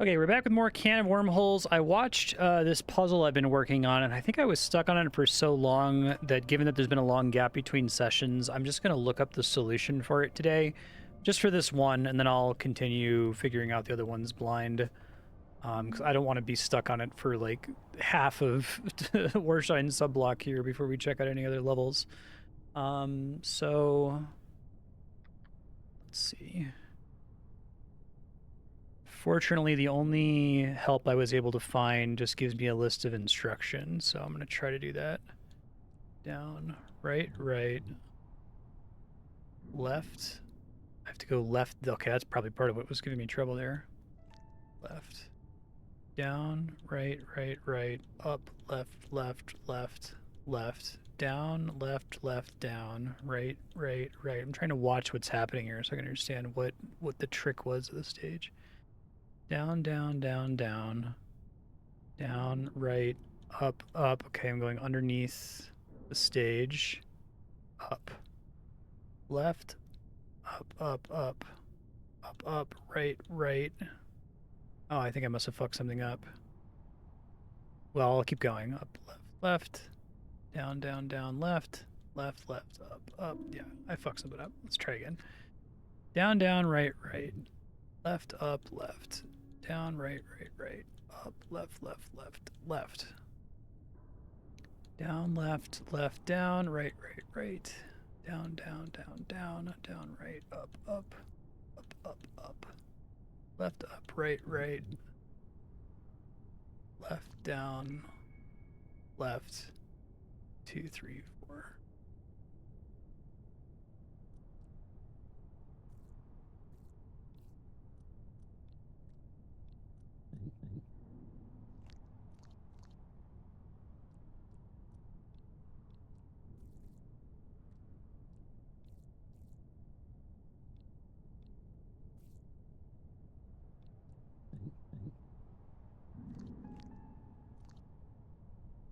Okay, we're back with more Can of Wormholes. I watched this puzzle I've been working on, and I think I was stuck on it for so long that given that there's been a long gap between sessions, I'm just going to look up the solution for it today, just for this one, and then I'll continue figuring out the other ones blind, because I don't want to be stuck on it for, like, half of Warshine subblock here before we check out any other levels. So, let's see. Fortunately, the only help I was able to find just gives me a list of instructions, so I'm going to try to do that. Down, right, right, left. I have to go left. Okay, that's probably part of what was giving me trouble there. Left, down, right, right, right, up, left, left, left, left, down, left, left, down, right, right, right. I'm trying to watch what's happening here so I can understand what the trick was of the stage. Down, down, down, down. Down, right, up, up. Okay, I'm going underneath the stage. Up. Left. Up, up, up. Up, up, right, right. Oh, I think I must have fucked something up. Well, I'll keep going. Up, left, left. Down, down, down, left. Left, left, up, up. Yeah, I fucked something up. Let's try again. Down, down, right, right. Left, up, left. Down, right, right, right. Up, left, left, left, left. Down, left, left, down, right, right, right. Down, down, down, down, down, right, up, up, up, up, up. Left, up, right, right. Left, down, left. 2, 3, 4.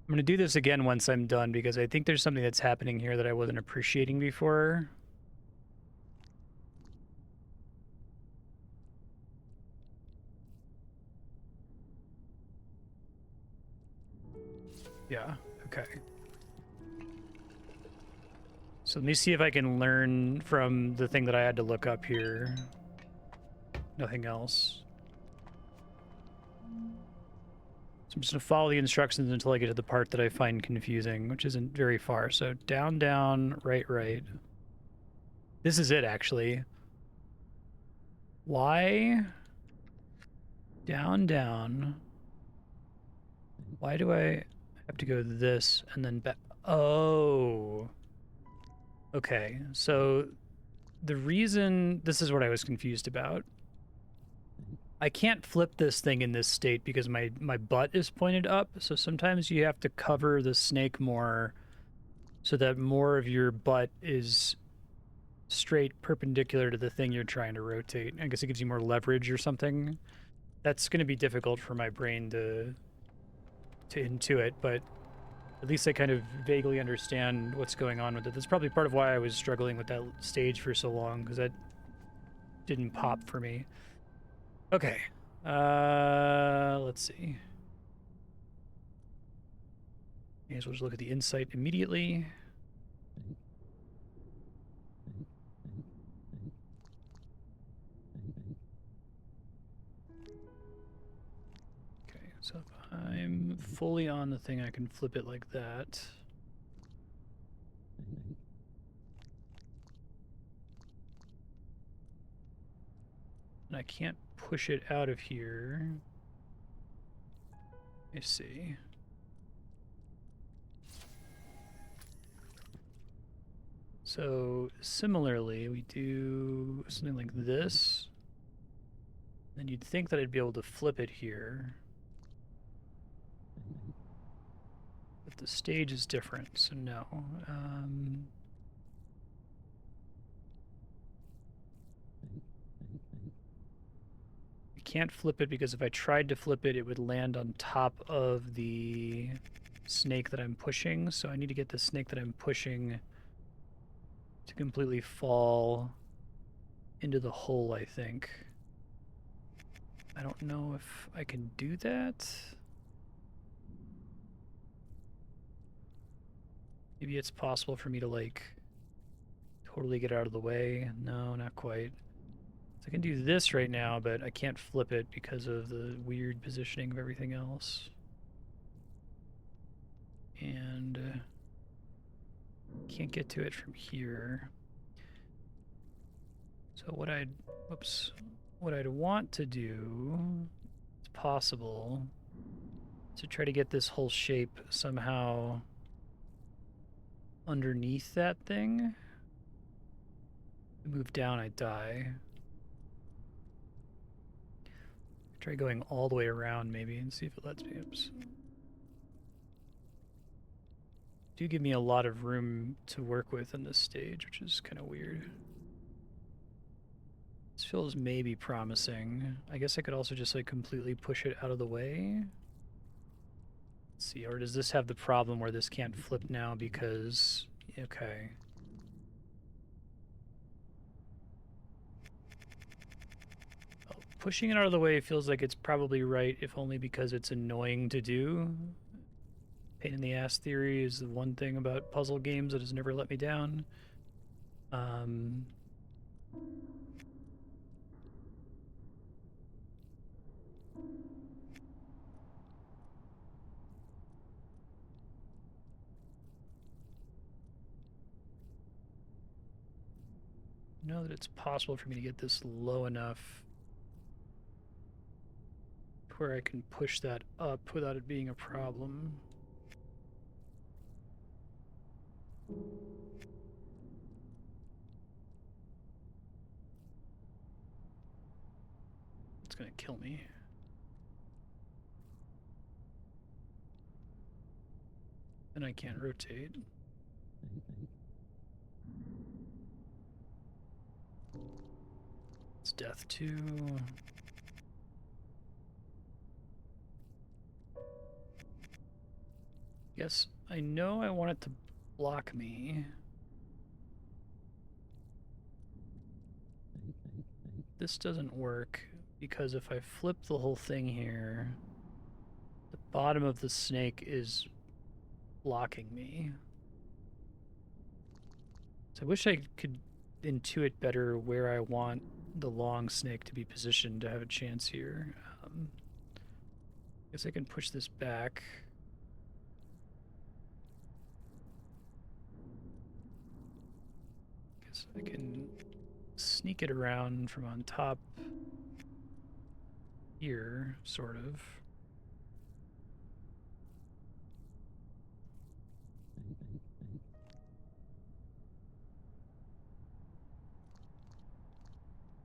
I'm going to do this again once I'm done because I think there's something that's happening here that I wasn't appreciating before. Yeah, okay. So let me see if I can learn from the thing that I had to look up here. Nothing else. So I'm just going to follow the instructions until I get to the part that I find confusing, which isn't very far. So down, down, right, right. This is it, actually. Why? Down, down. Why do I have to go this and then back? Oh. Okay, so the reason... This is what I was confused about. I can't flip this thing in this state because my butt is pointed up, so sometimes you have to cover the snake more so that more of your butt is straight perpendicular to the thing you're trying to rotate. I guess it gives you more leverage or something. That's going to be difficult for my brain to intuit, but at least I kind of vaguely understand what's going on with it. That's probably part of why I was struggling with that stage for so long, because that didn't pop for me. Okay. Let's see. May as well just look at the insight immediately. Okay, so if I'm fully on the thing, I can flip it like that. And I can't push it out of here. I see. So similarly, we do something like this. Then you'd think that I'd be able to flip it here. But the stage is different, so no. I can't flip it because if I tried to flip it, it would land on top of the snake that I'm pushing. So I need to get the snake that I'm pushing to completely fall into the hole, I think. I don't know if I can do that. Maybe it's possible for me to, like, totally get out of the way. No, not quite. So I can do this right now, but I can't flip it because of the weird positioning of everything else. And can't get to it from here. So what I'd want to do, it's possible, to try to get this whole shape somehow underneath that thing. Move down, I die. Try going all the way around maybe and see if it lets me. Oops. Do give me a lot of room to work with in this stage, which is kind of weird. This feels maybe promising. I guess I could also just like completely push it out of the way. Let's see, or does this have the problem where this can't flip now because, okay. Pushing it out of the way feels like it's probably right, if only because it's annoying to do. Pain in the ass theory is the one thing about puzzle games that has never let me down. Know that it's possible for me to get this low enough to where I can push that up without it being a problem. It's gonna kill me. Then I can't rotate. It's death too. Guess I know I want it to block me. This doesn't work because if I flip the whole thing here, the bottom of the snake is blocking me. So I wish I could intuit better where I want the long snake to be positioned to have a chance here. Guess I can push this back. Guess I can sneak it around from on top here, sort of.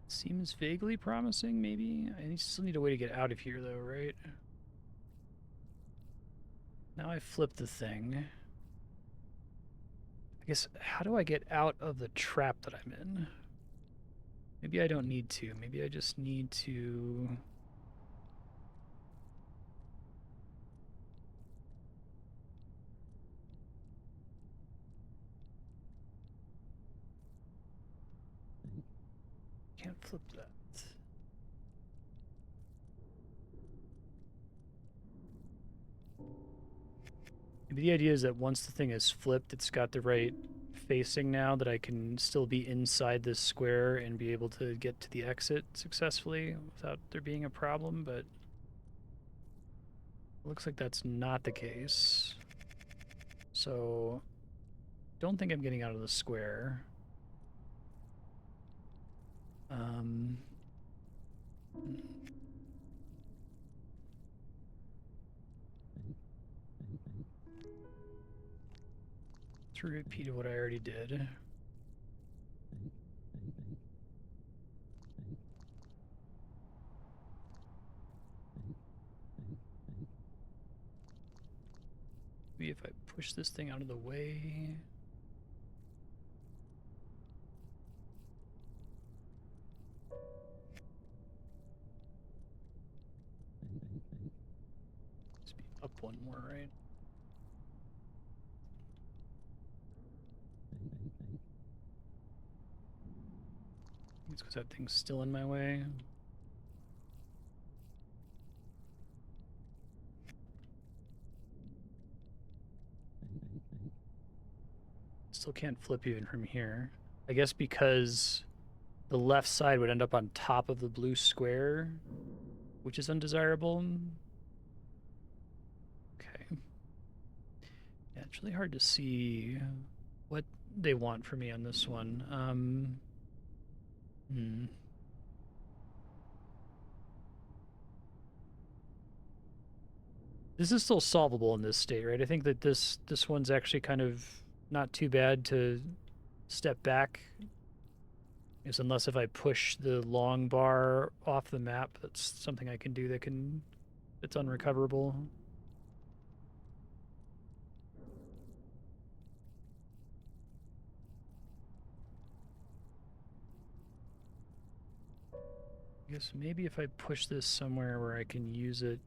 Seems vaguely promising, maybe? I still need a way to get out of here, though, right? Now I flip the thing. I guess, how do I get out of the trap that I'm in? Maybe I don't need to. Maybe I just need to... Can't flip that. Maybe the idea is that once the thing is flipped, it's got the right facing now that I can still be inside this square and be able to get to the exit successfully without there being a problem, but it looks like that's not the case. So, don't think I'm getting out of the square. To repeat what I already did. Maybe if I push this thing out of the way. Let's be up one more, right? It's because that thing's still in my way. Still can't flip even from here. I guess because the left side would end up on top of the blue square, which is undesirable. Okay. Yeah, it's really hard to see what they want from me on this one. Hmm. This is still solvable in this state, right? I think that this one's actually kind of not too bad to step back. Is unless if I push the long bar off the map, that's something I can do it's unrecoverable. I guess maybe if I push this somewhere where I can use it.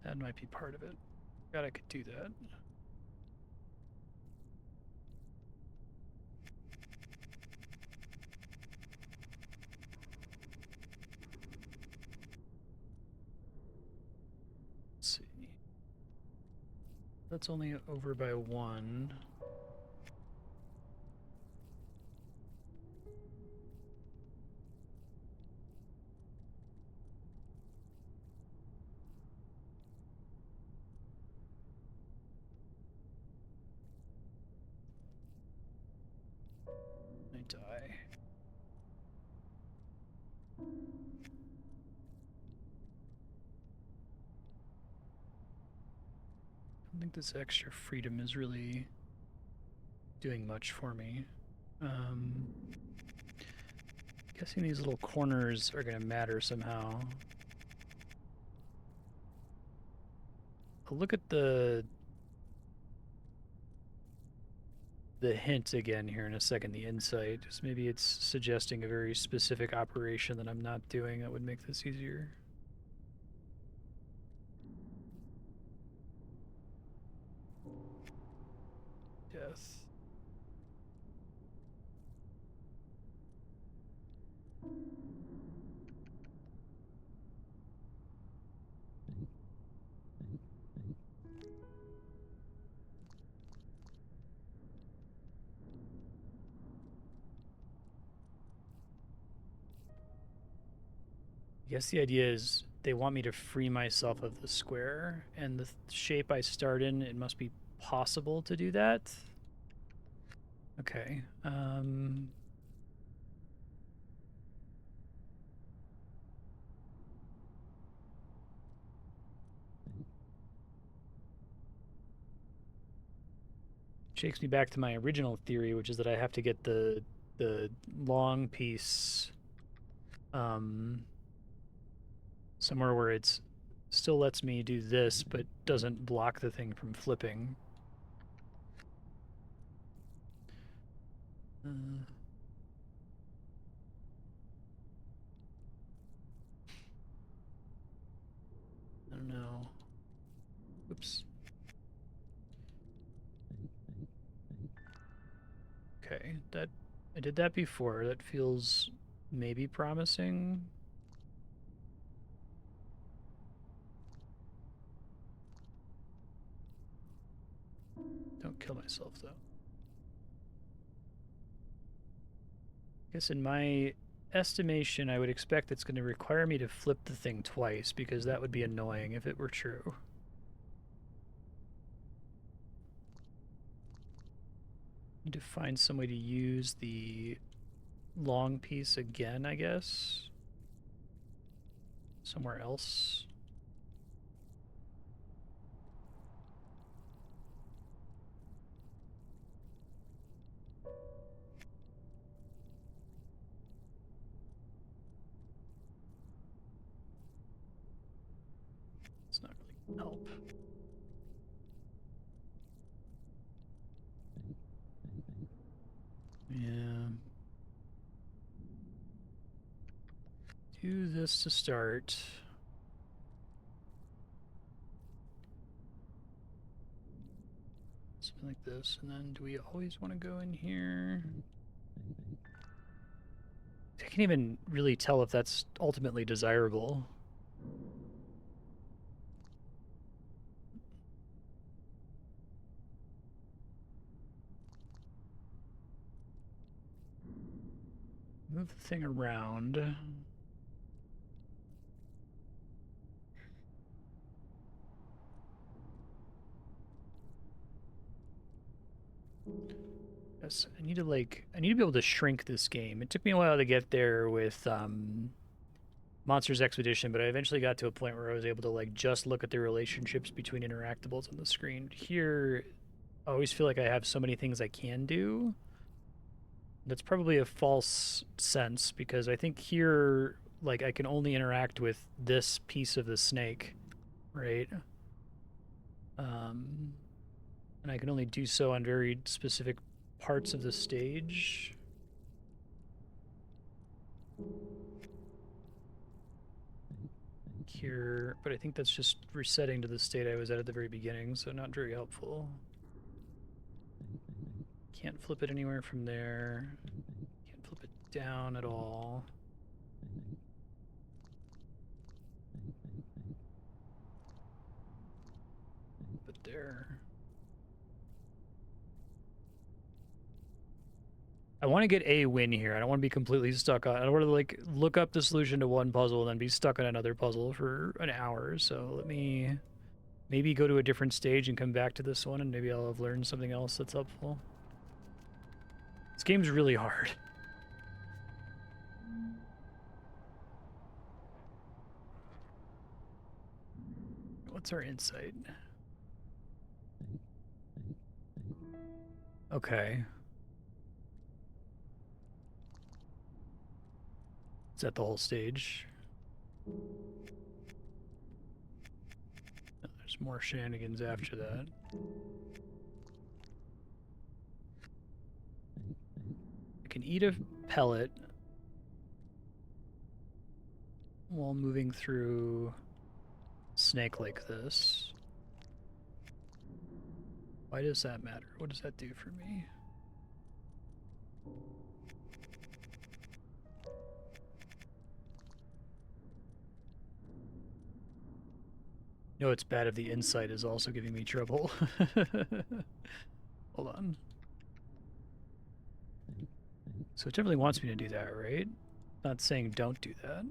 That might be part of it. God, I could do that. Let's see. That's only over by 1. I die. I don't think this extra freedom is really doing much for me. Guessing these little corners are going to matter somehow. I'll look at the hint again here in a second, the insight. Just maybe it's suggesting a very specific operation that I'm not doing that would make this easier. Death. I guess the idea is they want me to free myself of the square, and the shape I start in, it must be possible to do that. Okay. Shakes me back to my original theory, which is that I have to get the long piece somewhere where it's still lets me do this, but doesn't block the thing from flipping. I don't know. Oops. Okay, that I did that before. That feels maybe promising. Don't kill myself though. I guess in my estimation, I would expect it's going to require me to flip the thing twice because that would be annoying if it were true. Need to find some way to use the long piece again, I guess. Somewhere else. It's not really gonna help. Yeah. Do this to start. Something like this. And then do we always want to go in here? I can't even really tell if that's ultimately desirable. Move the thing around. Yes, I need to be able to shrink this game. It took me a while to get there with Monsters Expedition, but I eventually got to a point where I was able to like just look at the relationships between interactables on the screen. Here, I always feel like I have so many things I can do. That's probably a false sense because I think here, like, I can only interact with this piece of the snake, right? Um, and I can only do so on very specific parts of the stage. Here, but I think that's just resetting to the state I was at the very beginning, so not very helpful. Can't flip it anywhere from there. Can't flip it down at all. But there. I want to get a win here. I don't want to be completely stuck on. I don't want to like look up the solution to one puzzle and then be stuck on another puzzle for an hour. So let me maybe go to a different stage and come back to this one, and maybe I'll have learned something else that's helpful. This game's really hard. What's our insight? Okay. Is that the whole stage? There's more shenanigans after that. I can eat a pellet while moving through snake like this. Why does that matter? What does that do for me? No, it's bad if the insight is also giving me trouble. Hold on. So it definitely wants me to do that, right? Not saying don't do that.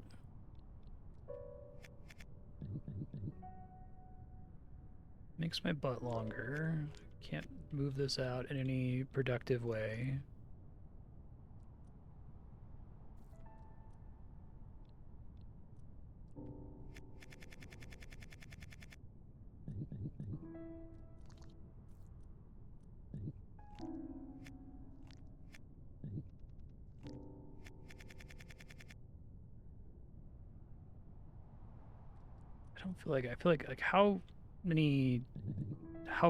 Makes my butt longer. Can't move this out in any productive way. I feel like how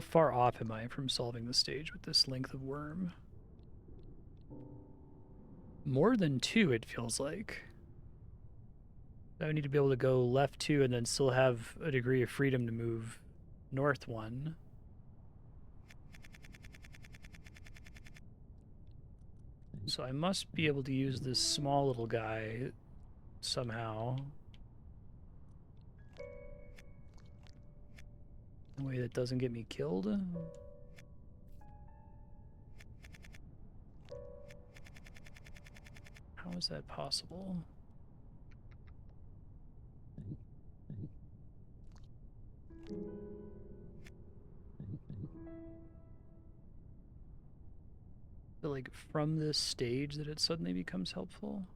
far off am I from solving the stage with this length of worm? More than 2, it feels like. I need to be able to go left 2 and then still have a degree of freedom to move north 1. So I must be able to use this small little guy somehow. In a way that doesn't get me killed. How is that possible? But like from this stage that it suddenly becomes helpful?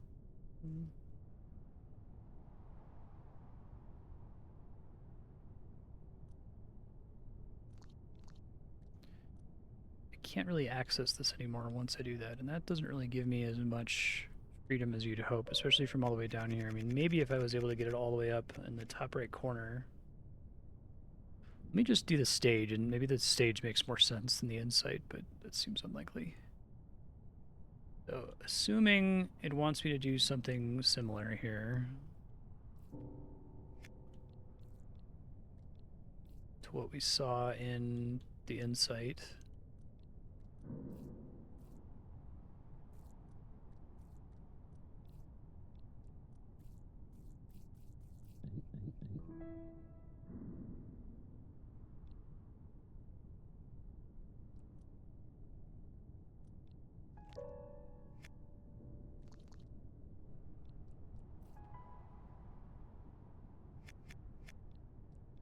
I can't really access this anymore once I do that, and that doesn't really give me as much freedom as you'd hope, especially from all the way down here. I mean, maybe if I was able to get it all the way up in the top right corner. Let me just do the stage, and maybe the stage makes more sense than the insight, but that seems unlikely. So, assuming it wants me to do something similar here to what we saw in the insight.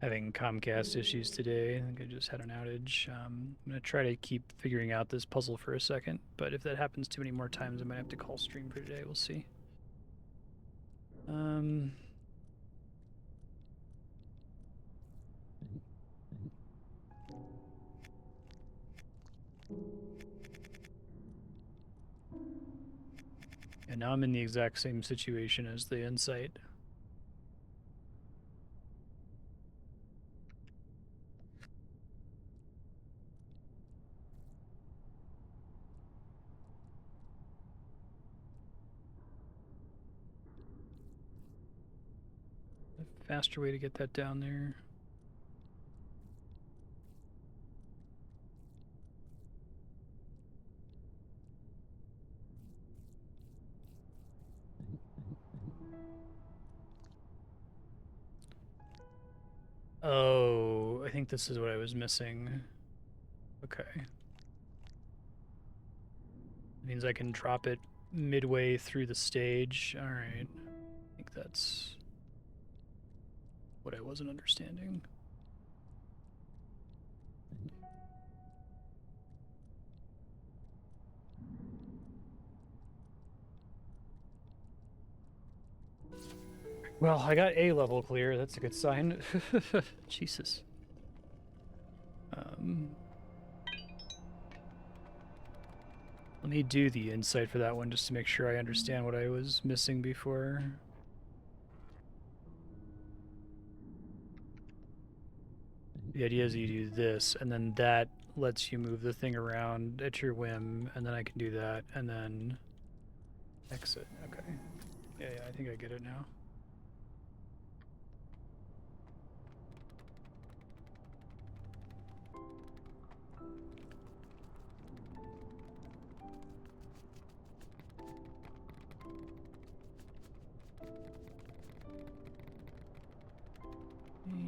having Comcast issues today. I think I just had an outage. I'm going to try to keep figuring out this puzzle for a second, but if that happens too many more times, I might have to call stream for today. We'll see. And now I'm in the exact same situation as the Insight. A faster way to get that down there. Oh, I think this is what I was missing. Okay. It means I can drop it midway through the stage. All right. I think that's what I wasn't understanding. Well, I got A level clear. That's a good sign. Jesus. Let me do the insight for that one just to make sure I understand what I was missing before. The idea is you do this, and then that lets you move the thing around at your whim, and then I can do that, and then exit. Okay. Yeah, I think I get it now.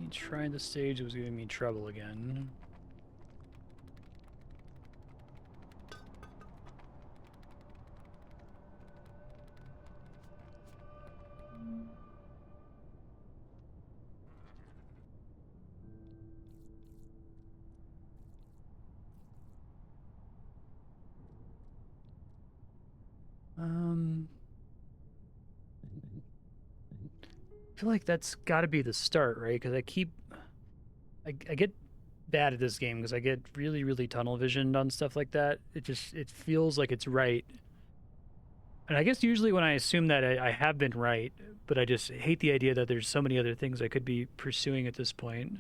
Trying the stage was giving me trouble again. I feel like that's got to be the start, right? Because I get bad at this game because I get really, really tunnel visioned on stuff like that. It feels like it's right. And I guess usually when I assume that I have been right, but I just hate the idea that there's so many other things I could be pursuing at this point.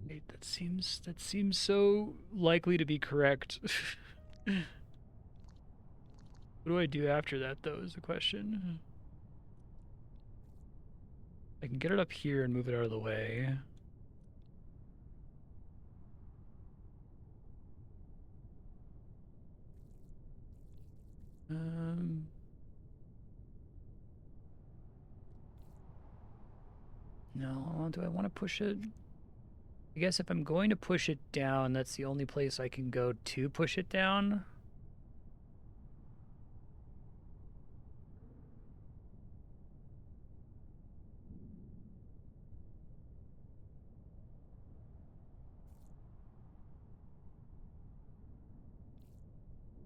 Wait, that seems so likely to be correct. What do I do after that, though, is the question. I can get it up here and move it out of the way. No, do I want to push it? I guess if I'm going to push it down, that's the only place I can go to push it down.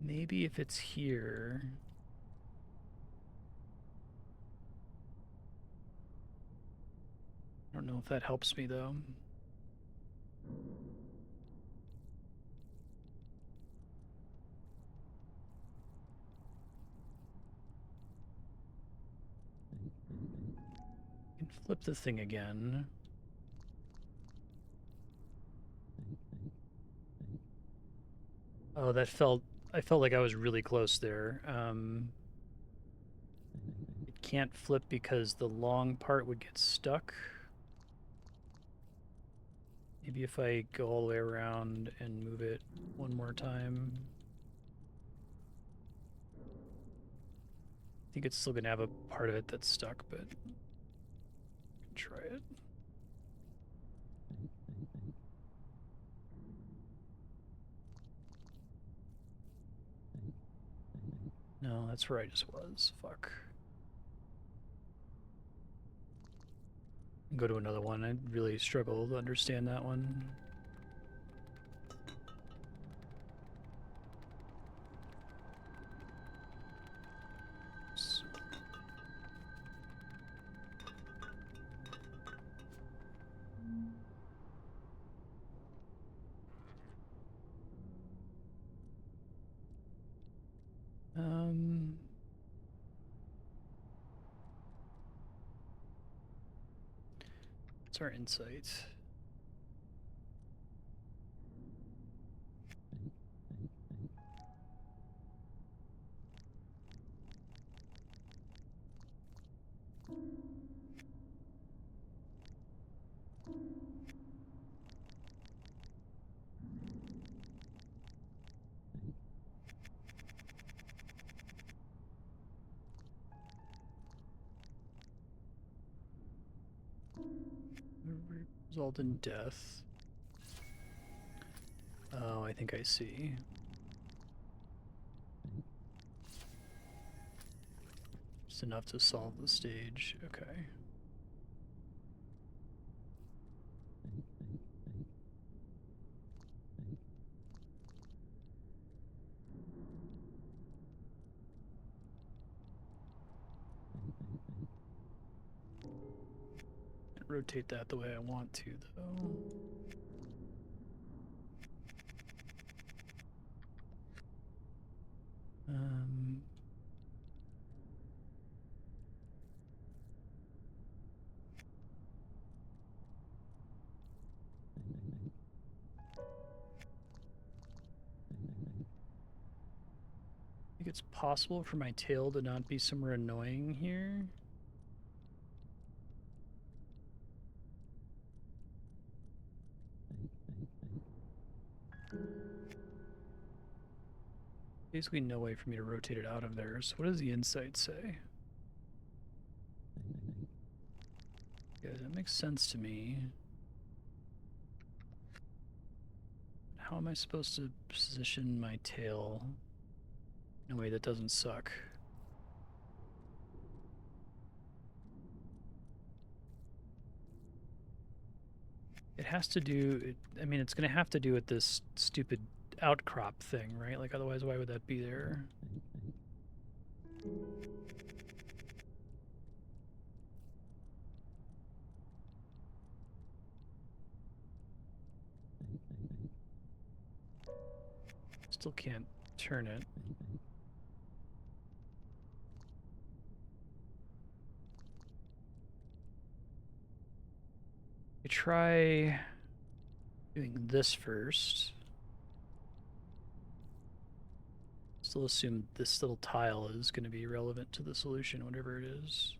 Maybe if it's here. I don't know if that helps me, though. I can flip the thing again. Oh, I felt like I was really close there. It can't flip because the long part would get stuck. Maybe if I go all the way around and move it one more time. I think it's still going to have a part of it that's stuck, but try it. No, that's where I just was. Fuck. Go to another one. I really struggle to understand that one. What's our insight? Result in death. Oh, I think I see. Just enough to solve the stage. Okay. Rotate that the way I want to, though. I think it's possible for my tail to not be somewhere annoying here. Basically no way for me to rotate it out of there. So what does the insight say? Yeah, that makes sense to me. How am I supposed to position my tail in a way that doesn't suck? It has to do, I mean, it's going to have to do with this stupid outcrop thing, right? Like, otherwise, why would that be there? Still can't turn it. I try doing this first. Still assume this little tile is going to be relevant to the solution, whatever it is.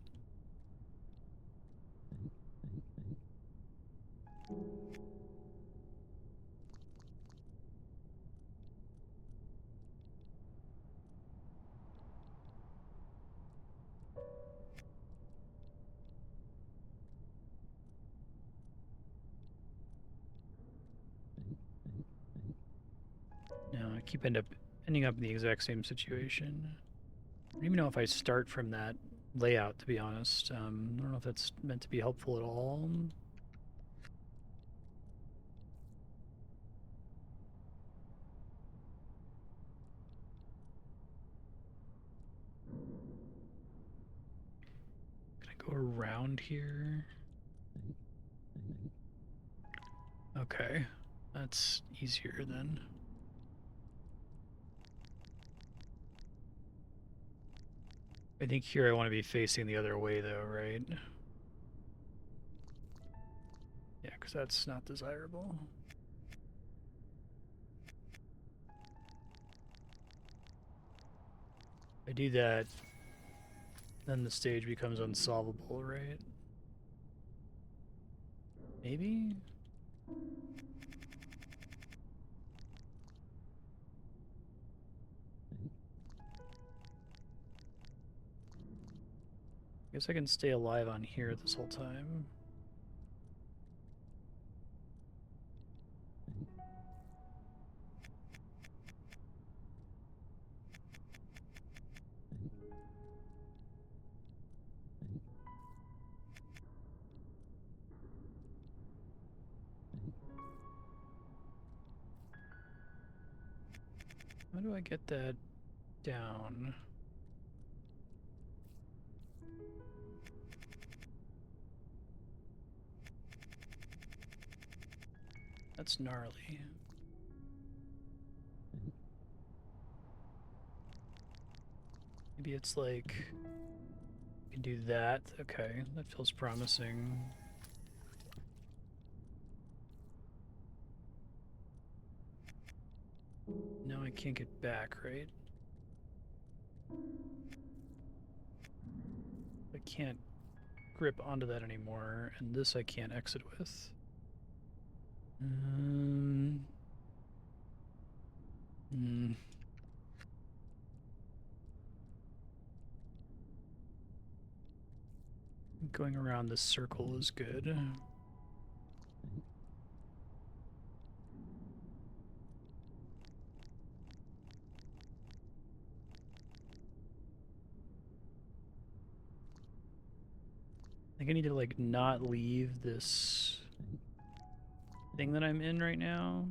No, I keep ending up in the exact same situation. I don't even know if I start from that layout, to be honest. I don't know if that's meant to be helpful at all. Can I go around here? Okay, that's easier then. I think here I want to be facing the other way though, right? Yeah, because that's not desirable. If I do that, then the stage becomes unsolvable, right? Maybe? Guess I can stay alive on here this whole time. How do I get that down? That's gnarly. Maybe it's like you can do that. Okay, that feels promising. Now I can't get back, right? I can't grip onto that anymore, and this I can't exit with. Going around this circle is good. I think I need to like not leave this thing that I'm in right now.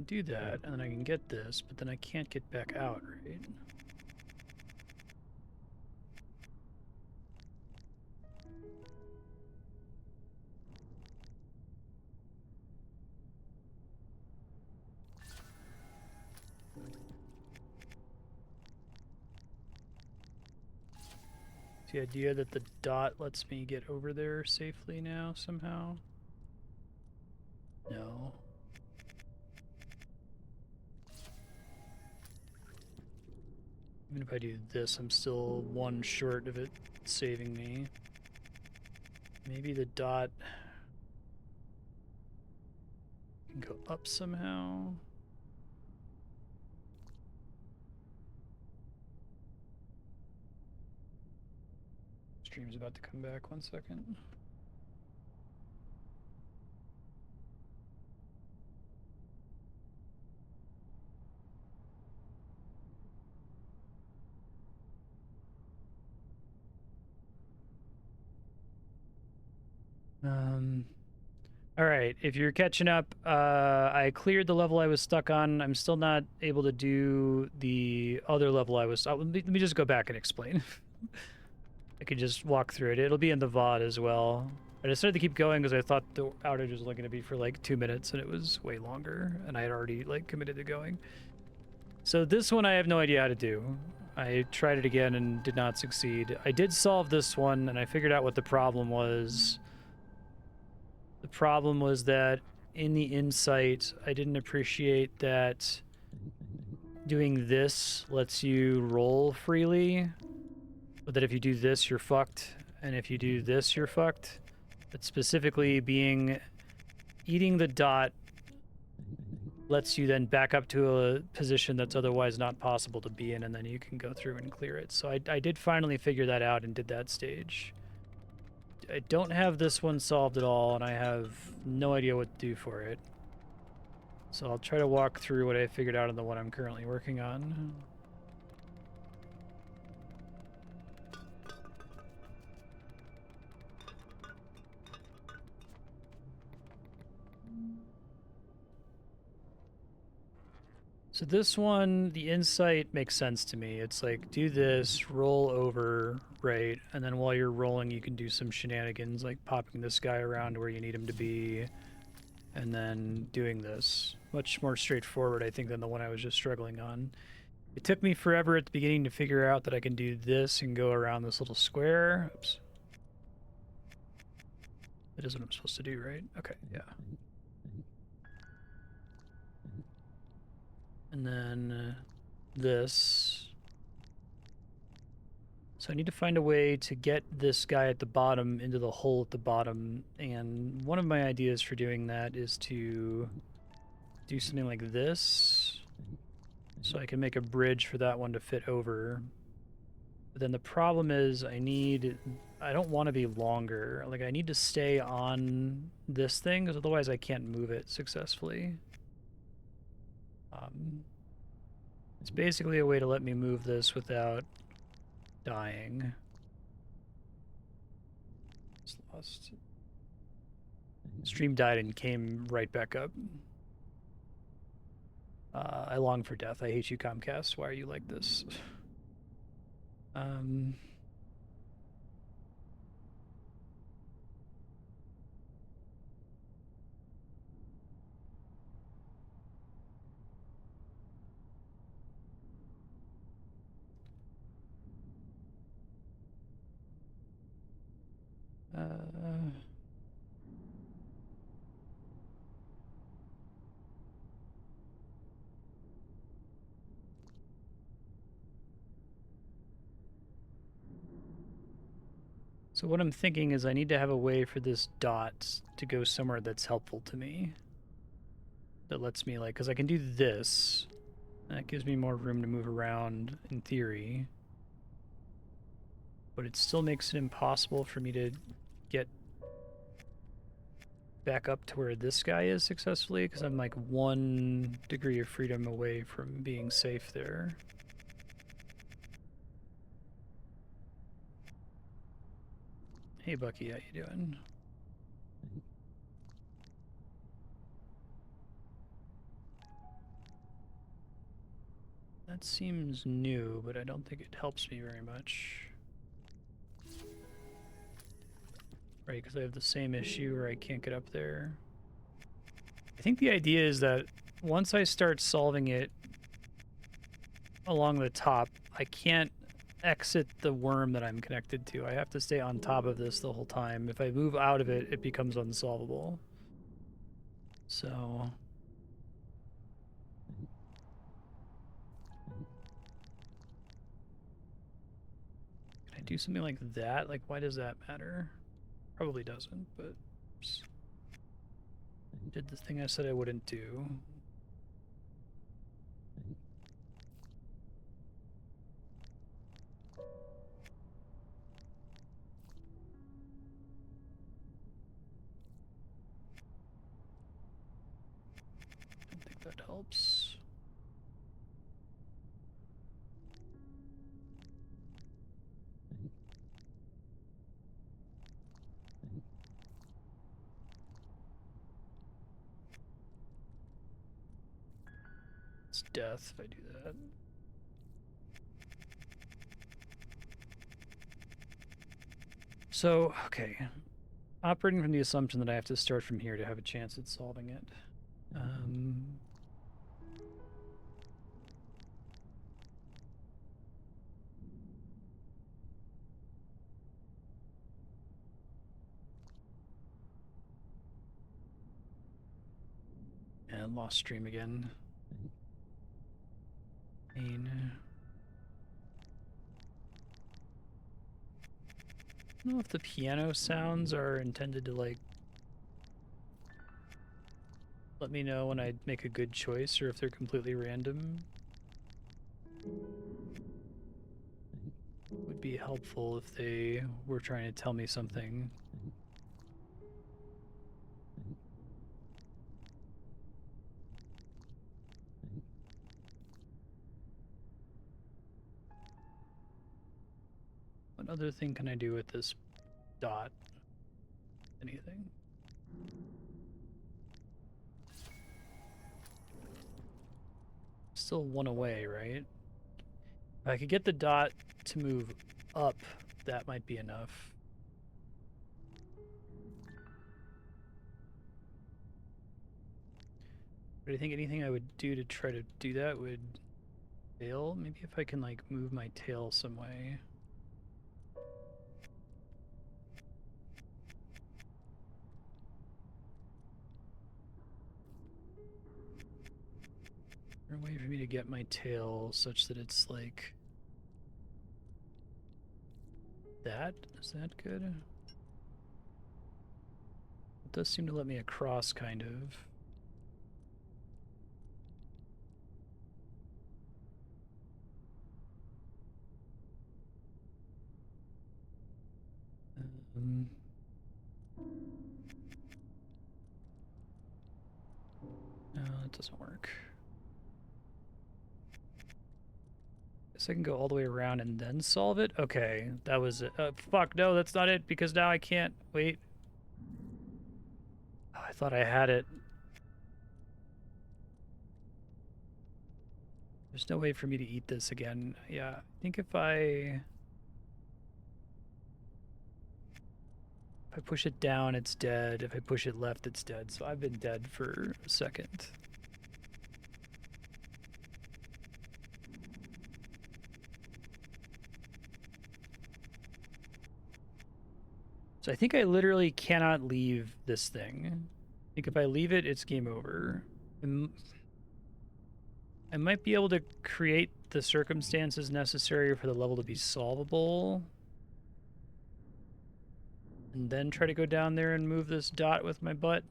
Do that, and then I can get this, but then I can't get back out, right? The idea that the dot lets me get over there safely now somehow? No. Even if I do this, I'm still one short of it saving me. Maybe the dot can go up somehow. Stream's about to come back, 1 second. All right, if you're catching up, I cleared the level I was stuck on. I'm still not able to do the other level I was... let me just go back and explain. I could just walk through it. It'll be in the VOD as well. I decided to keep going because I thought the outage was only going to be for like 2 minutes, and it was way longer, and I had already like committed to going. So this one I have no idea how to do. I tried it again and did not succeed. I did solve this one, and I figured out what the problem was. The problem was that in the insight, I didn't appreciate that doing this lets you roll freely, but that if you do this, you're fucked, and if you do this, you're fucked. But specifically eating the dot lets you then back up to a position that's otherwise not possible to be in, and then you can go through and clear it. So I did finally figure that out and did that stage. I don't have this one solved at all, and I have no idea what to do for it. So I'll try to walk through what I figured out on the one I'm currently working on. So this one, the insight makes sense to me. It's like, do this, roll over, right? And then while you're rolling, you can do some shenanigans, like popping this guy around where you need him to be, and then doing this. Much more straightforward, I think, than the one I was just struggling on. It took me forever at the beginning to figure out that I can do this and go around this little square. Oops. That is what I'm supposed to do, right? Okay, yeah. And then this. So I need to find a way to get this guy at the bottom into the hole at the bottom. And one of my ideas for doing that is to do something like this. So I can make a bridge for that one to fit over. But then the problem is I don't want to be longer. Like I need to stay on this thing because otherwise I can't move it successfully. It's basically a way to let me move this without dying. It's lost. Stream died and came right back up. I long for death. I hate you, Comcast. Why are you like this? So what I'm thinking is I need to have a way for this dot to go somewhere that's helpful to me. That lets me, like, because I can do this. And that gives me more room to move around in theory. But it still makes it impossible for me to get back up to where this guy is successfully, because I'm like 1 degree of freedom away from being safe there. Hey Bucky, how you doing? That seems new, but I don't think it helps me very much. Right, because I have the same issue where I can't get up there. I think the idea is that once I start solving it along the top, I can't exit the worm that I'm connected to. I have to stay on top of this the whole time. If I move out of it, it becomes unsolvable. So... can I do something like that? Like, why does that matter? Probably doesn't, but... oops. Did the thing I said I wouldn't do. Don't think that helps. It's death if I do that. So, okay. Operating from the assumption that I have to start from here to have a chance at solving it. And lost stream again. Pain. I don't know if the piano sounds are intended to, like, let me know when I make a good choice or if they're completely random. Would be helpful if they were trying to tell me something. What other thing can I do with this dot? Anything? Still 1 away, right? If I could get the dot to move up, that might be enough. But I think anything I would do to try to do that would fail. Maybe if I can, like, move my tail some way. there a way for me to get my tail such that it's like that? Is that good? It does seem to let me across, kind of. No, it doesn't work. Guess I can go all the way around and then solve it? Okay, that was it. Fuck, no, that's not it, because now I can't. Wait. Oh, I thought I had it. There's no way for me to eat this again. Yeah, I think if I push it down, it's dead. If I push it left, it's dead. So I've been dead for a second. So I think I literally cannot leave this thing. I think if I leave it, it's game over. I might be able to create the circumstances necessary for the level to be solvable. And then try to go down there and move this dot with my butt.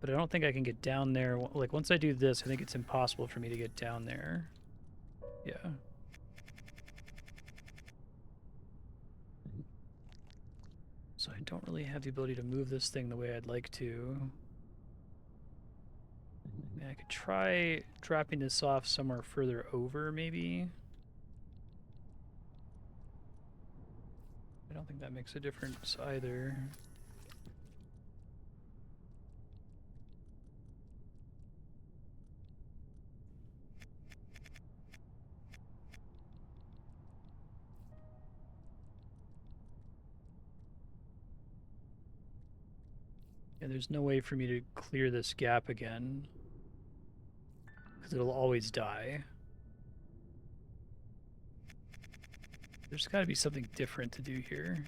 But I don't think I can get down there. Like, once I do this, I think it's impossible for me to get down there. Yeah. So I don't really have the ability to move this thing the way I'd like to. I mean, I could try dropping this off somewhere further over, maybe. I don't think that makes a difference either. Yeah, there's no way for me to clear this gap again, because it'll always die. There's got to be something different to do here.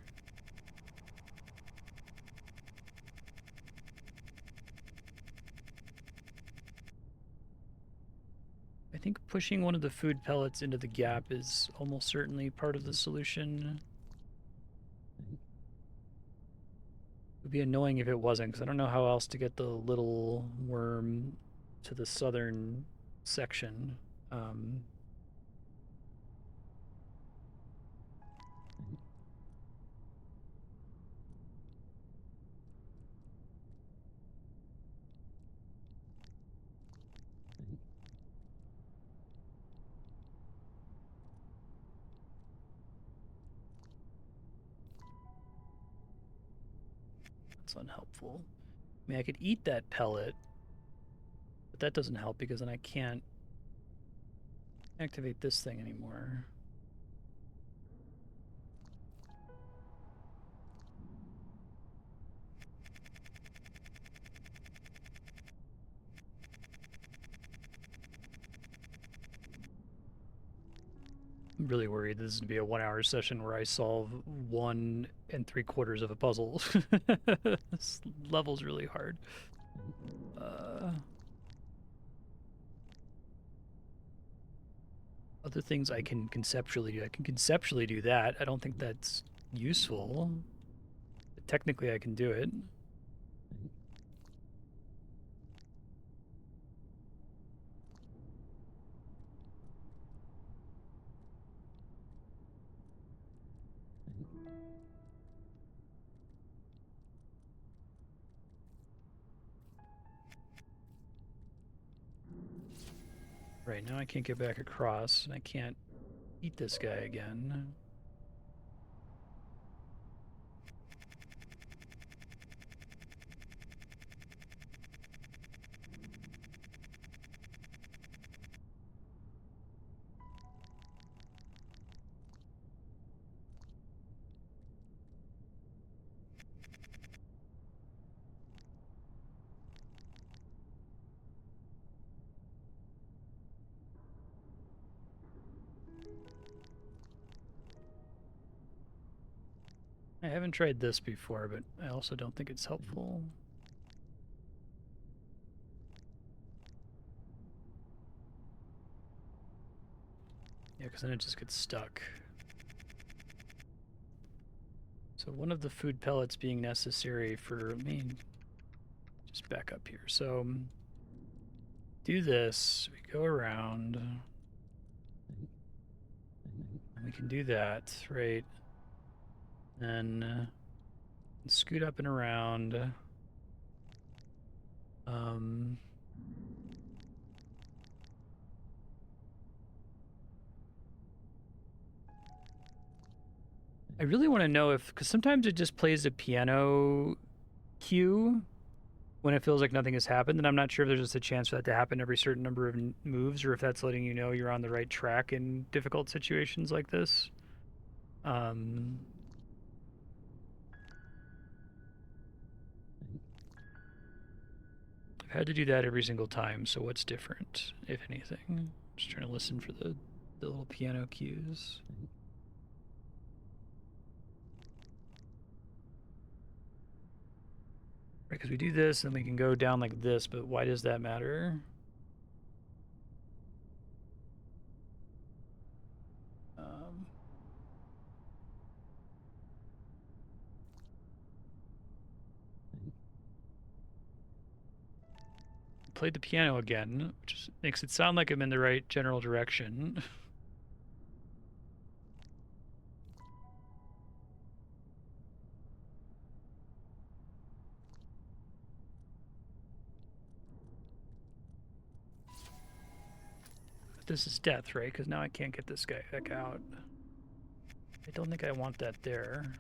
I think pushing one of the food pellets into the gap is almost certainly part of the solution. It would be annoying if it wasn't, because I don't know how else to get the little worm to the southern section. That's unhelpful. I mean, I could eat that pellet, but that doesn't help because then I can't activate this thing anymore. I'm really worried this is going to be a 1-hour session where I solve 1 3/4 of a puzzle. This level's really hard. Other things I can conceptually do. I can conceptually do that. I don't think that's useful. But technically, I can do it. Right, now I can't get back across, and I can't eat this guy again. I haven't tried this before, but I also don't think it's helpful. because then it just gets stuck. So one of the food pellets being necessary for me. Just back up here. So do this. We go around. And we can do that, right? And scoot up and around. I really want to know if, because sometimes it just plays a piano cue when it feels like nothing has happened, and I'm not sure if there's just a chance for that to happen every certain number of moves, or if that's letting you know you're on the right track in difficult situations like this. I've had to do that every single time, so what's different, if anything? Just trying to listen for the little piano cues. Right, because we do this, and we can go down like this, but why does that matter? Played the piano again, which makes it sound like I'm in the right general direction. But this is death, right? Because now I can't get this guy back out. I don't think I want that there.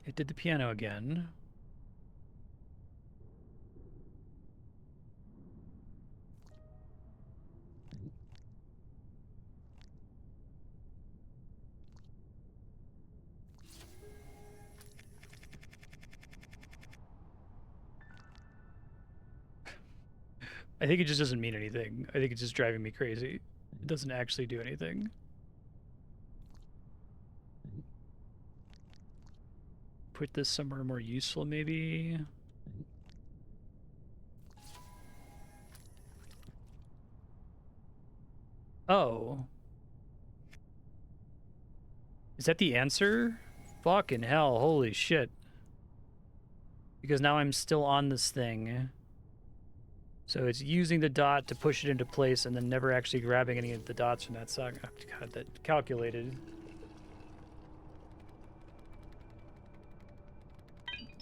It did the piano again. I think it just doesn't mean anything. I think it's just driving me crazy. It doesn't actually do anything. Put this somewhere more useful, maybe. Oh. Is that the answer? Fucking hell, holy shit. Because now I'm still on this thing. So it's using the dot to push it into place and then never actually grabbing any of the dots from that side. Oh, God, that calculated.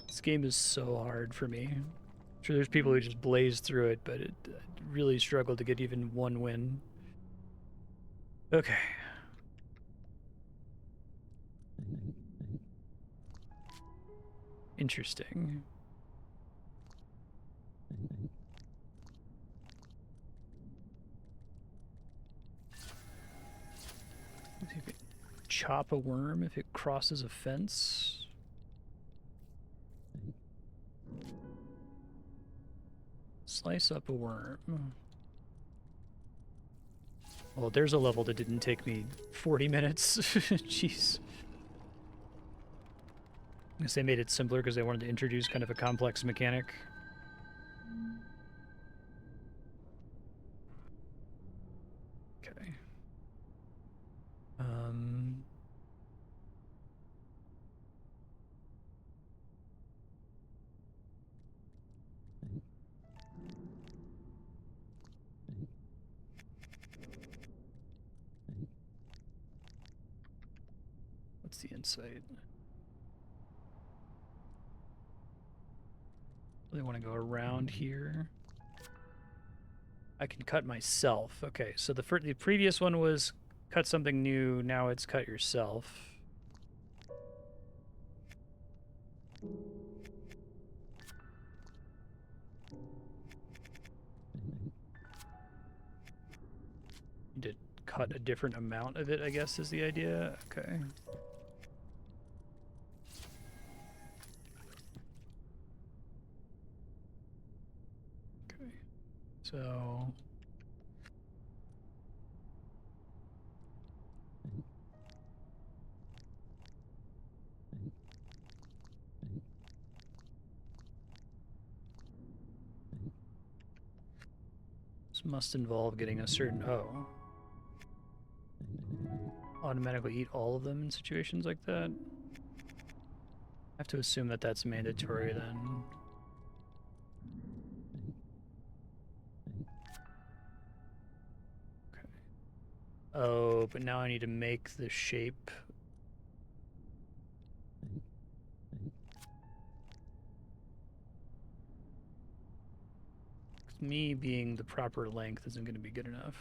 This game is so hard for me. I'm sure there's people who just blaze through it, but it really struggled to get even one win. Okay. Interesting. Chop a worm if it crosses a fence. Slice up a worm. Well, there's a level that didn't take me 40 minutes. Jeez. I guess they made it simpler because they wanted to introduce kind of a complex mechanic. Okay. What's the insight? They want to go around here. I can cut myself. Okay, so the previous one was cut something new. Now it's cut yourself. You did cut a different amount of it, I guess, is the idea. Okay. Okay. So This must involve getting a certain... Oh. Automatically eat all of them in situations like that? I have to assume that that's mandatory then. Okay. Oh, but now I need to make the shape. Me being the proper length isn't going to be good enough.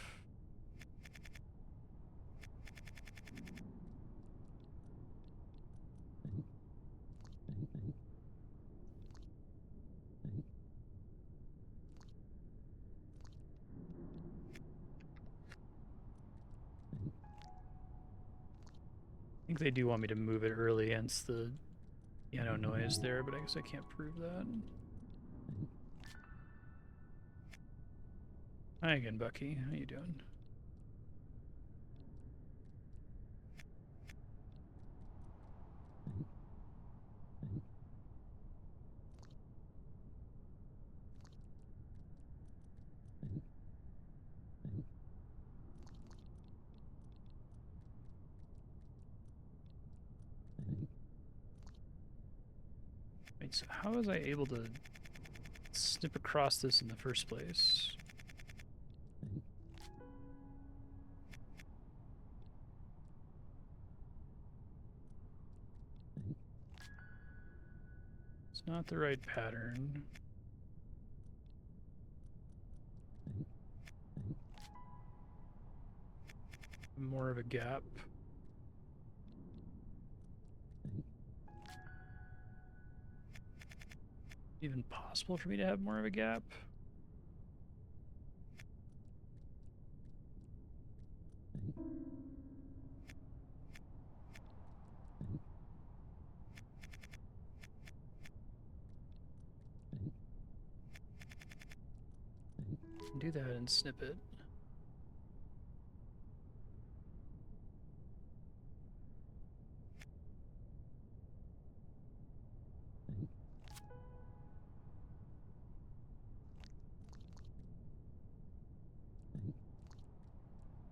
I think they do want me to move it early, hence the piano noise there, but I guess I can't prove that. Hi again, Bucky. How you doing? Wait, so how was I able to snip across this in the first place? It's not the right pattern. More of a gap. Even possible for me to have more of a gap? Do that and snip it.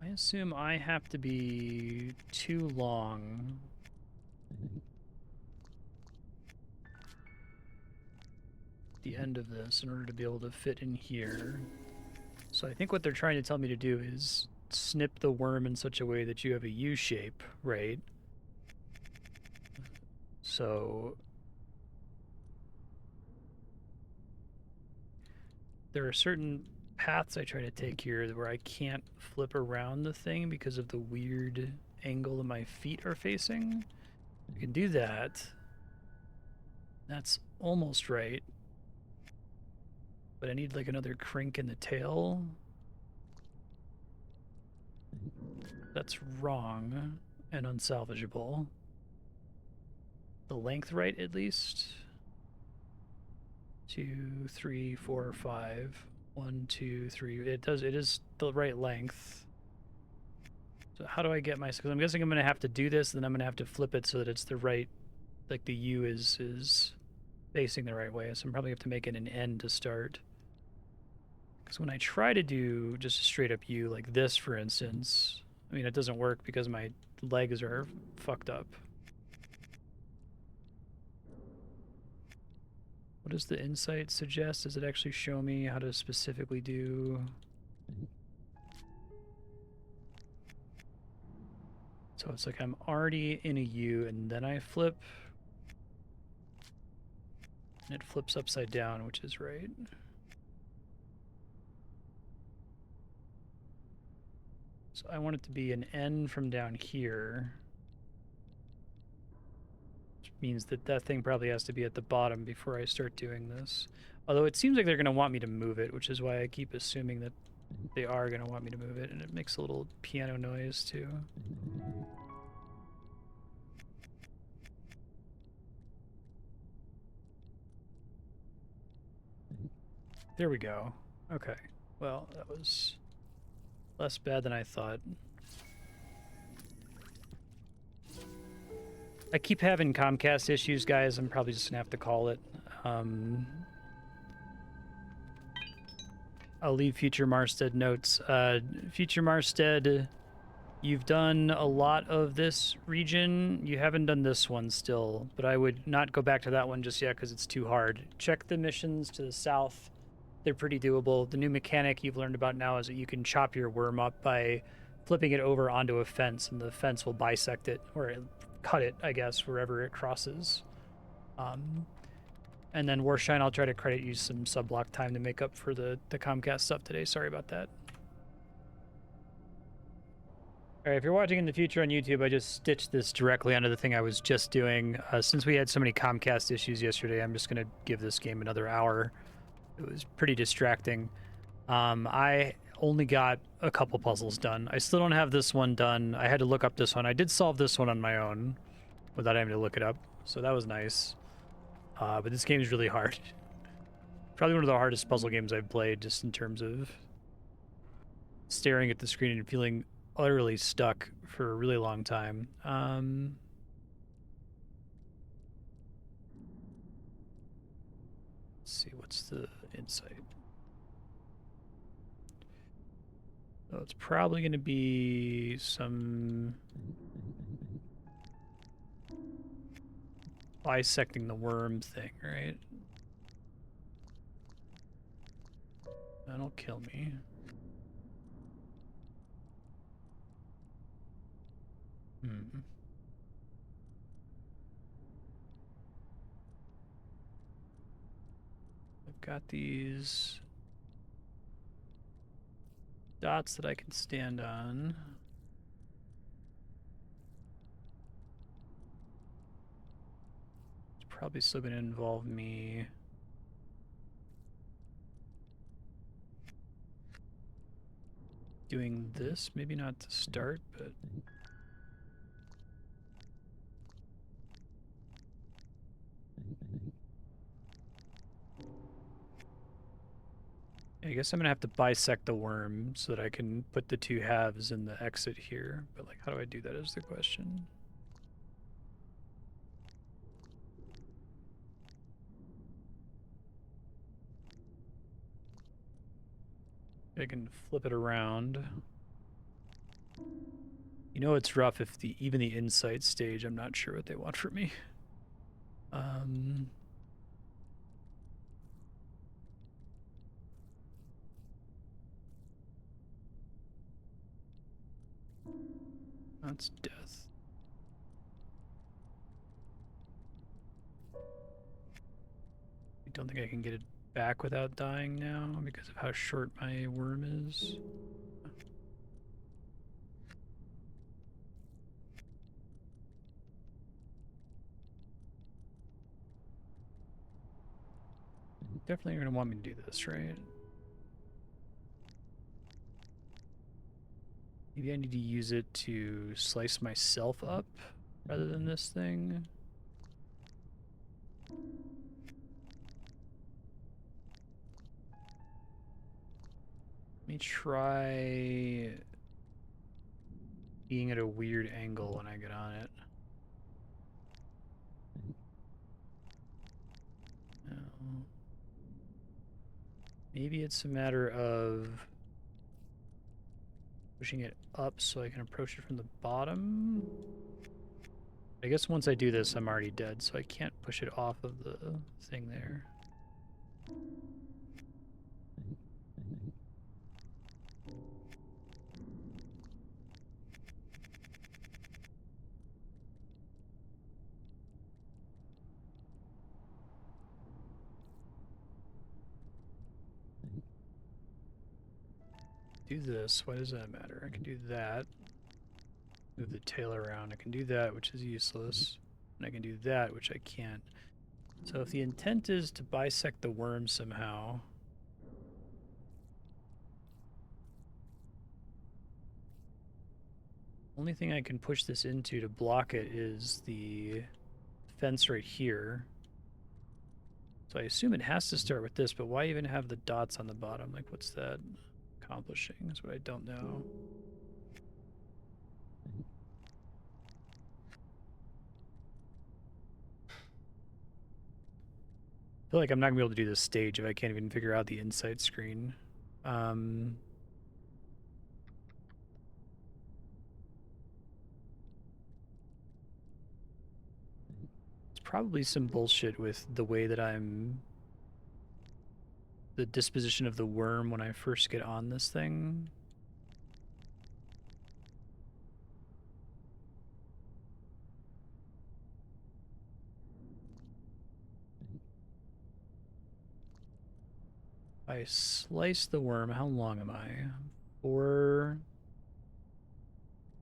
I assume I have to be too long. At the end of this in order to be able to fit in here. So I think what they're trying to tell me to do is snip the worm in such a way that you have a U shape, right? So there are certain paths I try to take here where I can't flip around the thing because of the weird angle that my feet are facing. I can do that. That's almost right. But I need like another crink in the tail. That's wrong and unsalvageable. The length right, at least. 2, 3, 4, 5. 1, 2, 3. It is the right length. So how do I get my... Because I'm guessing I'm going to have to do this, then I'm going to have to flip it so that it's the right... Like the U is facing the right way. So I'm probably have to make it an N to start. Because when I try to do just a straight up U like this, for instance... I mean, it doesn't work because my legs are fucked up. What does the insight suggest? Does it actually show me how to specifically do... So it's like I'm already in a U and then I flip. And it flips upside down, which is right. So I want it to be an N from down here. Which means that that thing probably has to be at the bottom before I start doing this. Although it seems like they're going to want me to move it, which is why I keep assuming that they are going to want me to move it. And it makes a little piano noise too. There we go. Okay. Well, that was less bad than I thought. I keep having Comcast issues, guys. I'm probably just gonna have to call it. I'll leave future Marstead notes. Future Marstead, you've done a lot of this region. You haven't done this one still, but I would not go back to that one just yet because it's too hard. Check the missions to the south. They're pretty doable. The new mechanic you've learned about now is that you can chop your worm up by flipping it over onto a fence, and the fence will bisect it, or cut it, I guess, wherever it crosses. And then Warshine, I'll try to credit you some sub-block time to make up for the Comcast stuff today. Sorry about that. All right, if you're watching in the future on YouTube, I just stitched this directly onto the thing I was just doing. Since we had so many Comcast issues yesterday, I'm just going to give this game another hour. It was pretty distracting. I only got a couple puzzles done. I still don't have this one done. I had to look up this one. I did solve this one on my own without having to look it up, so that was nice. But this game is really hard. Probably one of the hardest puzzle games I've played, just in terms of staring at the screen and feeling utterly stuck for a really long time. Let's see, what's the insight? So it's probably going to be some bisecting the worm thing, right? That'll kill me. I've got these dots that I can stand on. It's probably still going to involve me doing this. Maybe not to start, but I guess I'm gonna have to bisect the worm so that I can put the two halves in the exit here. But like, how do I do that is the question. I can flip it around. You know, it's rough if even the insight stage, I'm not sure what they want from me. That's death. I don't think I can get it back without dying now because of how short my worm is. Definitely going to want me to do this, right? Maybe I need to use it to slice myself up rather than this thing. Let me try being at a weird angle when I get on it. No. Maybe it's a matter of pushing it up so I can approach it from the bottom. I guess once I do this, I'm already dead, so I can't push it off of the thing there. Do this. Why does that matter? I can do that. Move the tail around. I can do that, which is useless. And I can do that, which I can't. So if the intent is to bisect the worm somehow, only thing I can push this into to block it is the fence right here. So I assume it has to start with this, but why even have the dots on the bottom? Like, what's that accomplishing? That's what I don't know. I feel like I'm not gonna be able to do this stage if I can't even figure out the inside screen. Um, it's probably some bullshit with the way that the disposition of the worm when I first get on this thing. I slice the worm. How long am I? 4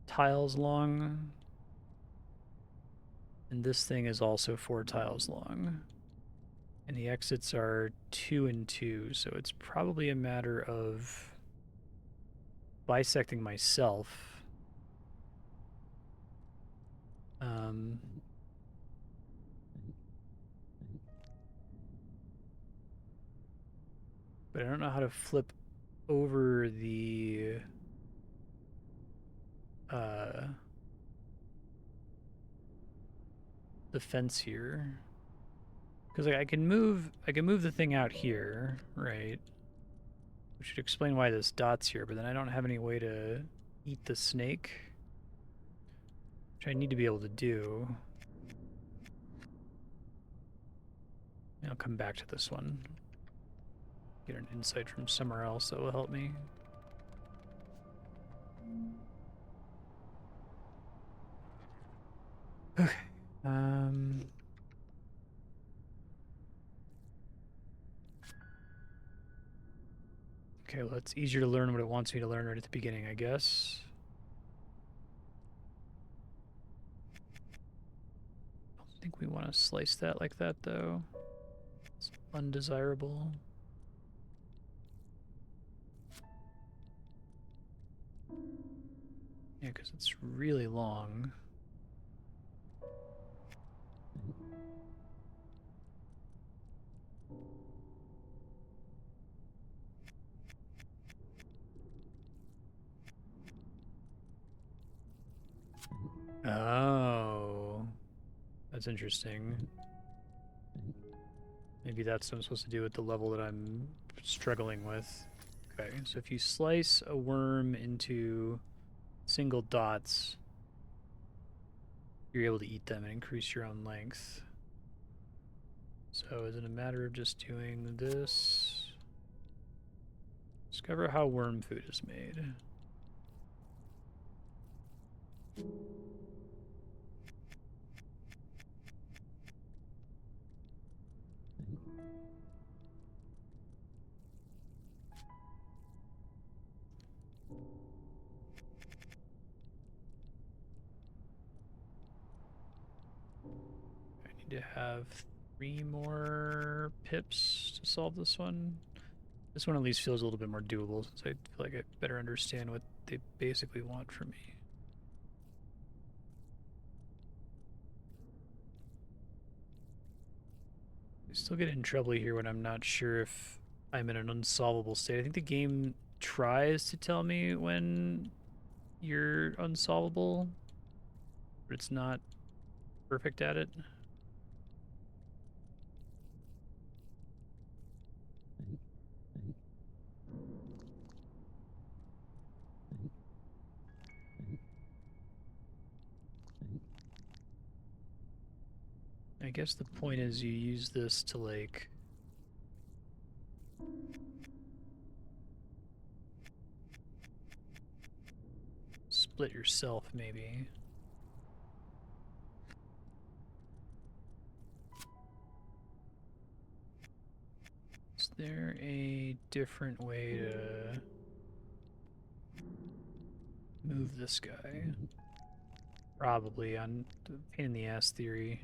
tiles long. And this thing is also 4 tiles long. And the exits are 2 and 2, so it's probably a matter of bisecting myself. Um, but I don't know how to flip over uh, the fence here. Because like, I can move the thing out here, right? Which should explain why this dot's here, but then I don't have any way to eat the snake, which I need to be able to do. I'll come back to this one. Get an insight from somewhere else that will help me. Okay. Okay, well, it's easier to learn what it wants me to learn right at the beginning, I guess. I don't think we want to slice that like that, though. It's undesirable. Yeah, because it's really long. Oh, that's interesting. Maybe that's what I'm supposed to do at the level that I'm struggling with. Okay, so if you slice a worm into single dots, you're able to eat them and increase your own length. So is it a matter of just doing this? Discover how worm food is made. I need to have 3 more pips to solve this one. This one at least feels a little bit more doable since I feel like I better understand what they basically want from me. I still get in trouble here when I'm not sure if I'm in an unsolvable state. I think the game tries to tell me when you're unsolvable, but it's not perfect at it. I guess the point is you use this to like split yourself maybe. Is there a different way to move this guy? Probably on the pain in the ass theory.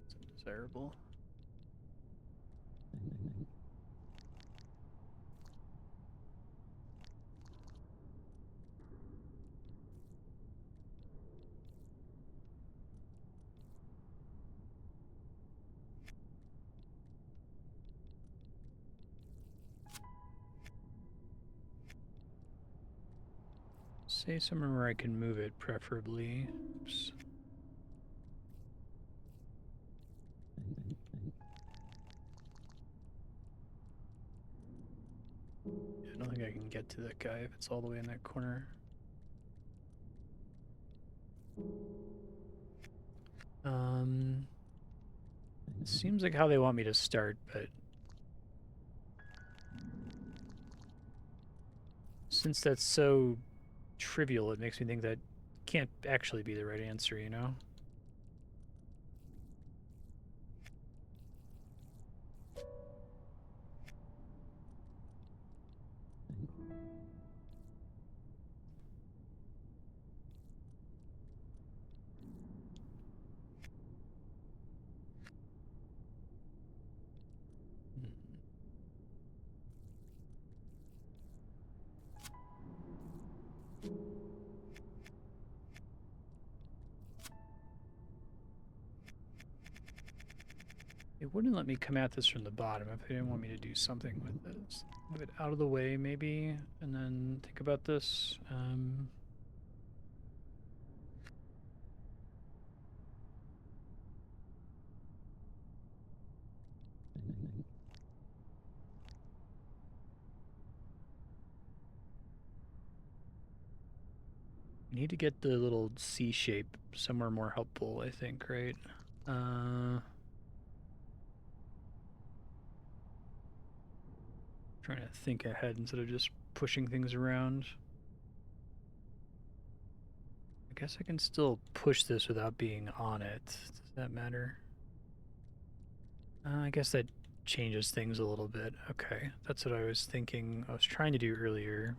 It's undesirable. Say somewhere where I can move it, preferably. Oops. I don't think I can get to that guy if it's all the way in that corner. It seems like how they want me to start, but since that's so trivial, it makes me think that can't actually be the right answer, you know? It wouldn't let me come at this from the bottom if they didn't want me to do something with this. Move it out of the way, maybe, and then think about this. We need to get the little C shape somewhere more helpful, I think, right? Trying to think ahead instead of just pushing things around. I guess I can still push this without being on it. Does that matter? I guess that changes things a little bit. Okay, that's what I was thinking. I was trying to do earlier.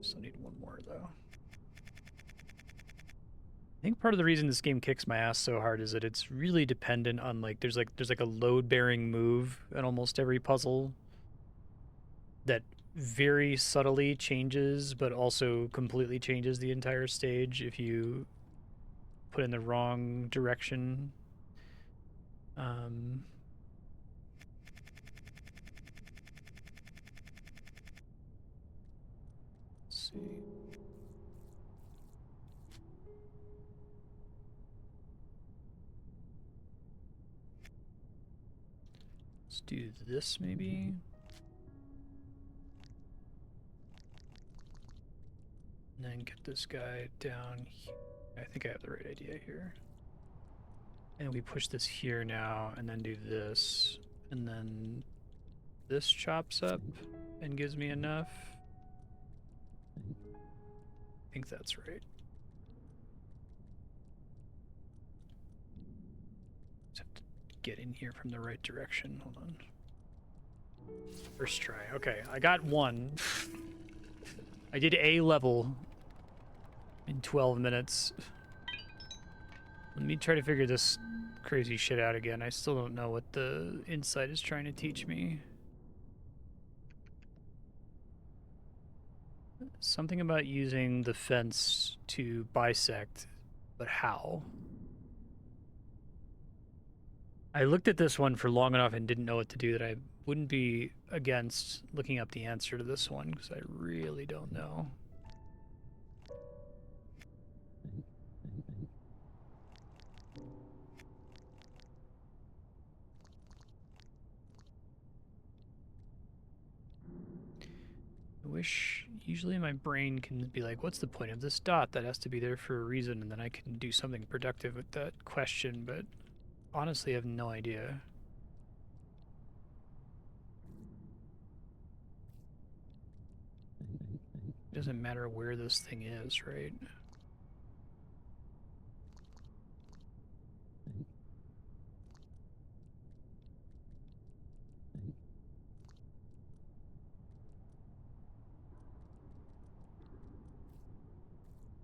Still need one more though. I think part of the reason this game kicks my ass so hard is that it's really dependent on there's like a load bearing move in almost every puzzle that very subtly changes but also completely changes the entire stage if you put in the wrong direction. Let's see. Let's do this maybe. And then get this guy down here. I think I have the right idea here. And we push this here now and then do this. And then this chops up and gives me enough. I think that's right. Just have to get in here from the right direction. Hold on. First try. Okay, I got one. I did A level in 12 minutes. Let me try to figure this crazy shit out again. I still don't know what the insight is trying to teach me. Something about using the fence to bisect, but how? I looked at this one for long enough and didn't know what to do that I wouldn't be against looking up the answer to this one because I really don't know. I wish usually my brain can be like, what's the point of this dot? That has to be there for a reason, and then I can do something productive with that question, but honestly, I have no idea. It doesn't matter where this thing is, right?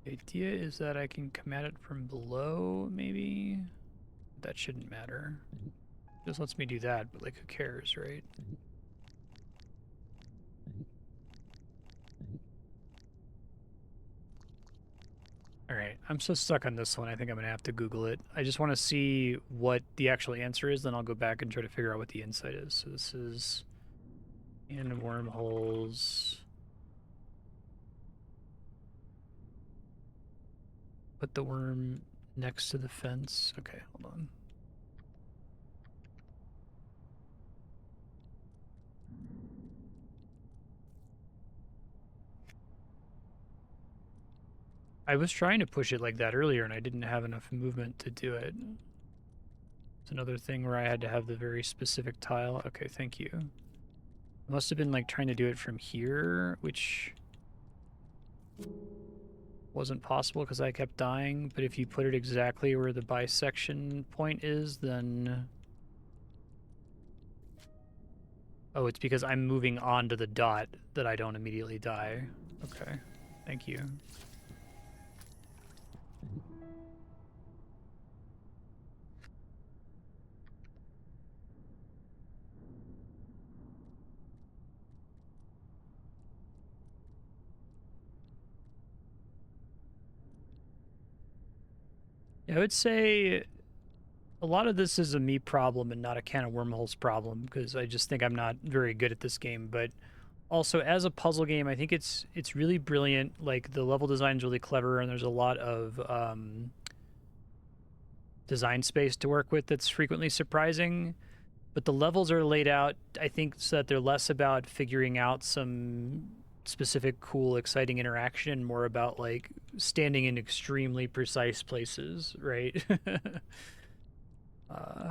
The idea is that I can come at it from below, maybe? That shouldn't matter. Just lets me do that, but like, who cares, right? Alright, I'm so stuck on this one. I think I'm gonna have to Google it. I just want to see what the actual answer is, then I'll go back and try to figure out what the insight is. So this is in wormholes. Put the worm next to the fence. Okay, hold on. I was trying to push it like that earlier, and I didn't have enough movement to do it. It's another thing where I had to have the very specific tile. Okay, thank you. I must have been like trying to do it from here, which wasn't possible because I kept dying. But if you put it exactly where the bisection point is, then... Oh, it's because I'm moving on to the dot that I don't immediately die. Okay, thank you. I would say a lot of this is a me problem and not a can of wormholes problem, because I just think I'm not very good at this game. But also, as a puzzle game, I think it's really brilliant. Like, the level design is really clever, and there's a lot of design space to work with that's frequently surprising. But the levels are laid out, I think, so that they're less about figuring out some specific, cool, exciting interaction, and more about like standing in extremely precise places, right? uh,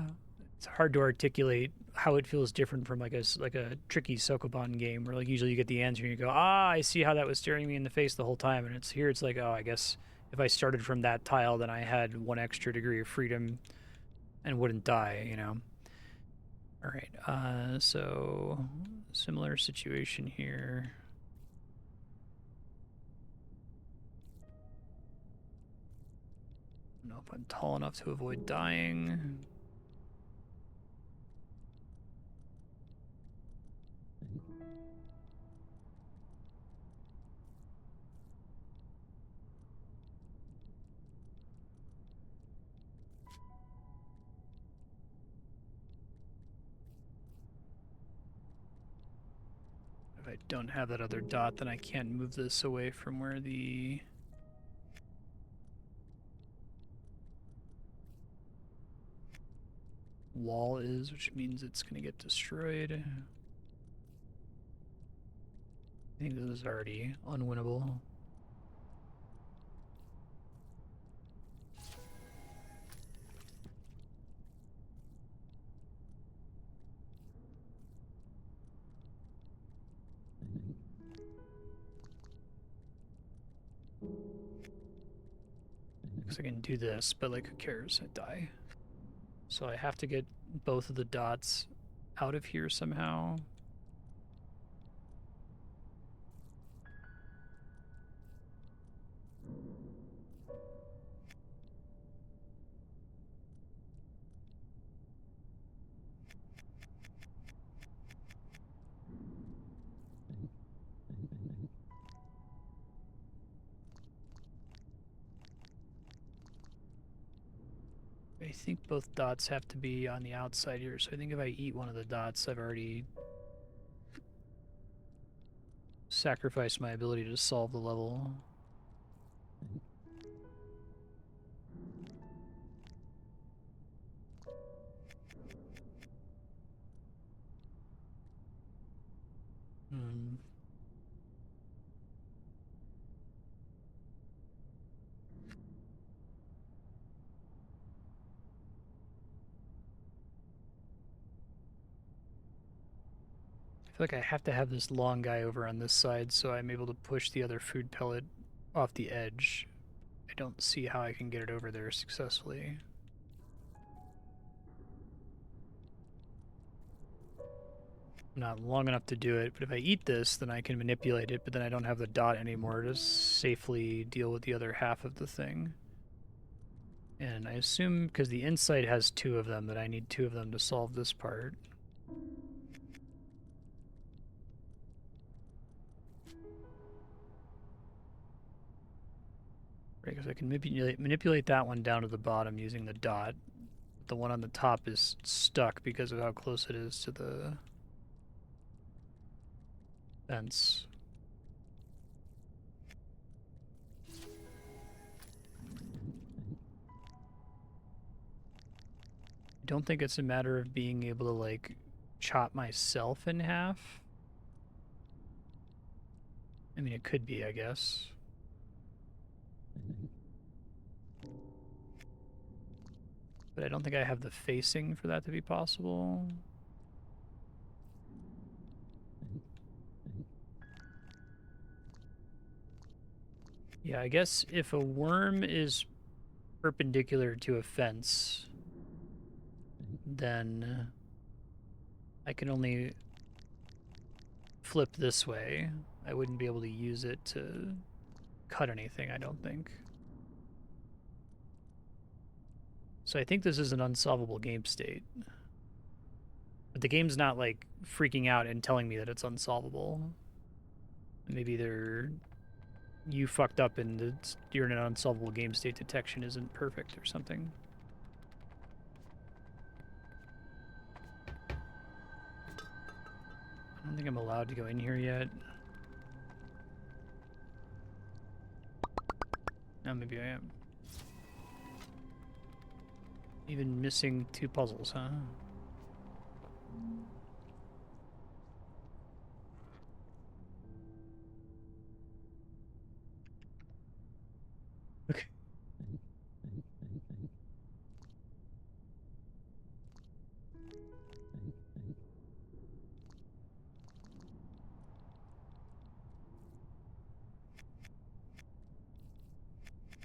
it's hard to articulate how it feels different from like a tricky Sokoban game where like usually you get the answer and you go, ah, I see how that was staring me in the face the whole time, and it's here it's like, oh, I guess if I started from that tile, then I had one extra degree of freedom and wouldn't die, you know. All right, so similar situation here. I don't know if I'm tall enough to avoid dying. If I don't have that other dot, then I can't move this away from where the wall is, which means it's going to get destroyed. I think this is already unwinnable. Because I can do this, but like, who cares? I die. So I have to get both of the dots out of here somehow. I think both dots have to be on the outside here, so I think if I eat one of the dots, I've already sacrificed my ability to solve the level. Hmm. I feel like I have to have this long guy over on this side so I'm able to push the other food pellet off the edge. I don't see how I can get it over there successfully. I'm not long enough to do it, but if I eat this, then I can manipulate it, but then I don't have the dot anymore to safely deal with the other half of the thing. And I assume, because the insight has two of them, that I need two of them to solve this part. Right, because I can manipulate that one down to the bottom using the dot. The one on the top is stuck because of how close it is to the fence. I don't think it's a matter of being able to, like, chop myself in half. I mean, it could be, I guess. But I don't think I have the facing for that to be possible. Yeah, I guess if a worm is perpendicular to a fence, then I can only flip this way. I wouldn't be able to use it to cut anything, I don't think. So I think this is an unsolvable game state. But the game's not, like, freaking out and telling me that it's unsolvable. Maybe you fucked up and you're in an unsolvable game state detection isn't perfect or something. I don't think I'm allowed to go in here yet. No, maybe I am. Even missing 2 puzzles, huh? Okay.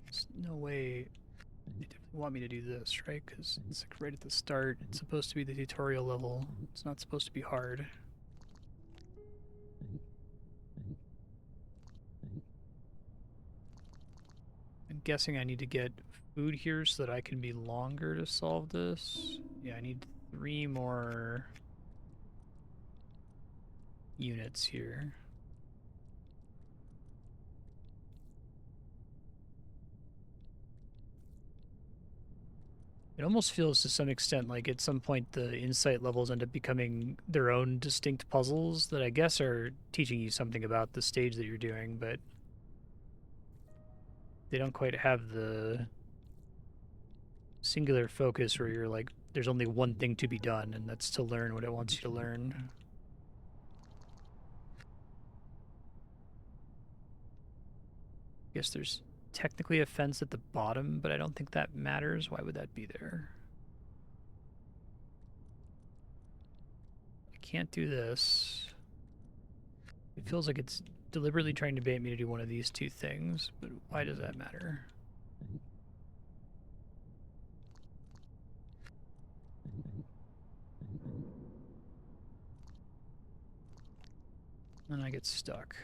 There's no way they definitely want me to do this, right? Because it's like right at the start. It's supposed to be the tutorial level. It's not supposed to be hard. I'm guessing I need to get food here so that I can be longer to solve this. Yeah, I need 3 more units here. It almost feels to some extent like at some point the insight levels end up becoming their own distinct puzzles that I guess are teaching you something about the stage that you're doing, but they don't quite have the singular focus where you're like, there's only one thing to be done, and that's to learn what it wants you to learn. I guess there's technically a fence at the bottom, but I don't think that matters. Why would that be there? I can't do this. It feels like it's deliberately trying to bait me to do one of these 2 things, but why does that matter? Then I get stuck.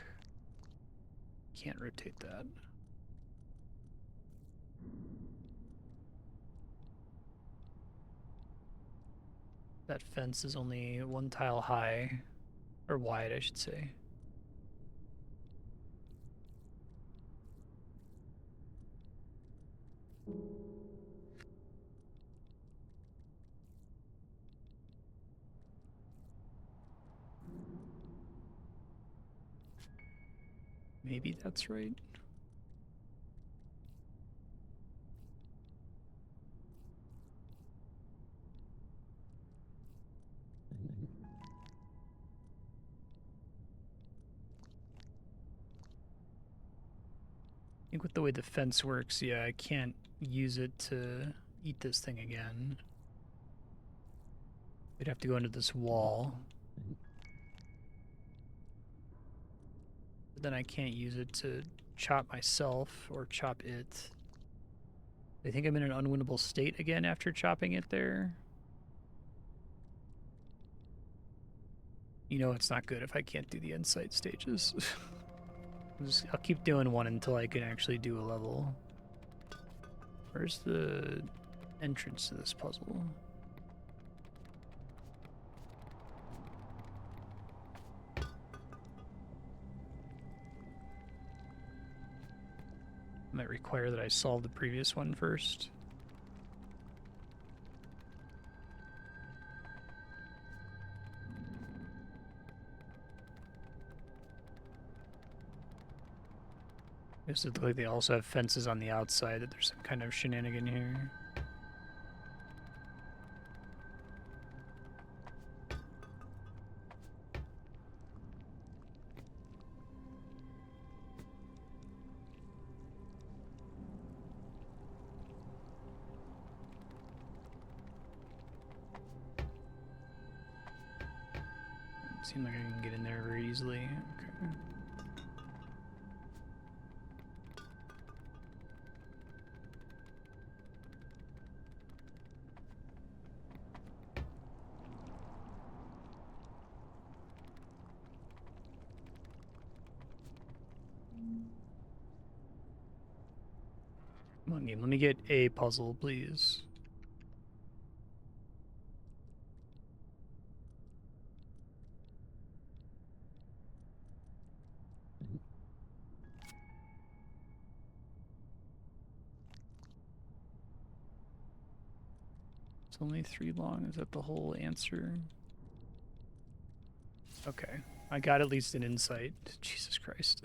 Can't rotate that. That fence is only 1 tile high, or wide, I should say. Maybe that's right. I think with the way the fence works, yeah, I can't use it to eat this thing again. We'd have to go into this wall. But then I can't use it to chop myself or chop it. I think I'm in an unwinnable state again after chopping it there. You know it's not good if I can't do the insight stages. I'll keep doing one until I can actually do a level. Where's the entrance to this puzzle? Am might require that I solve the previous one first. Does it look like they also have fences on the outside, that there's some kind of shenanigan here? Seems like I can get in there very easily. Okay. Come on, game. Let me get a puzzle, please. It's only 3 long. Is that the whole answer? Okay. I got at least an insight. Jesus Christ.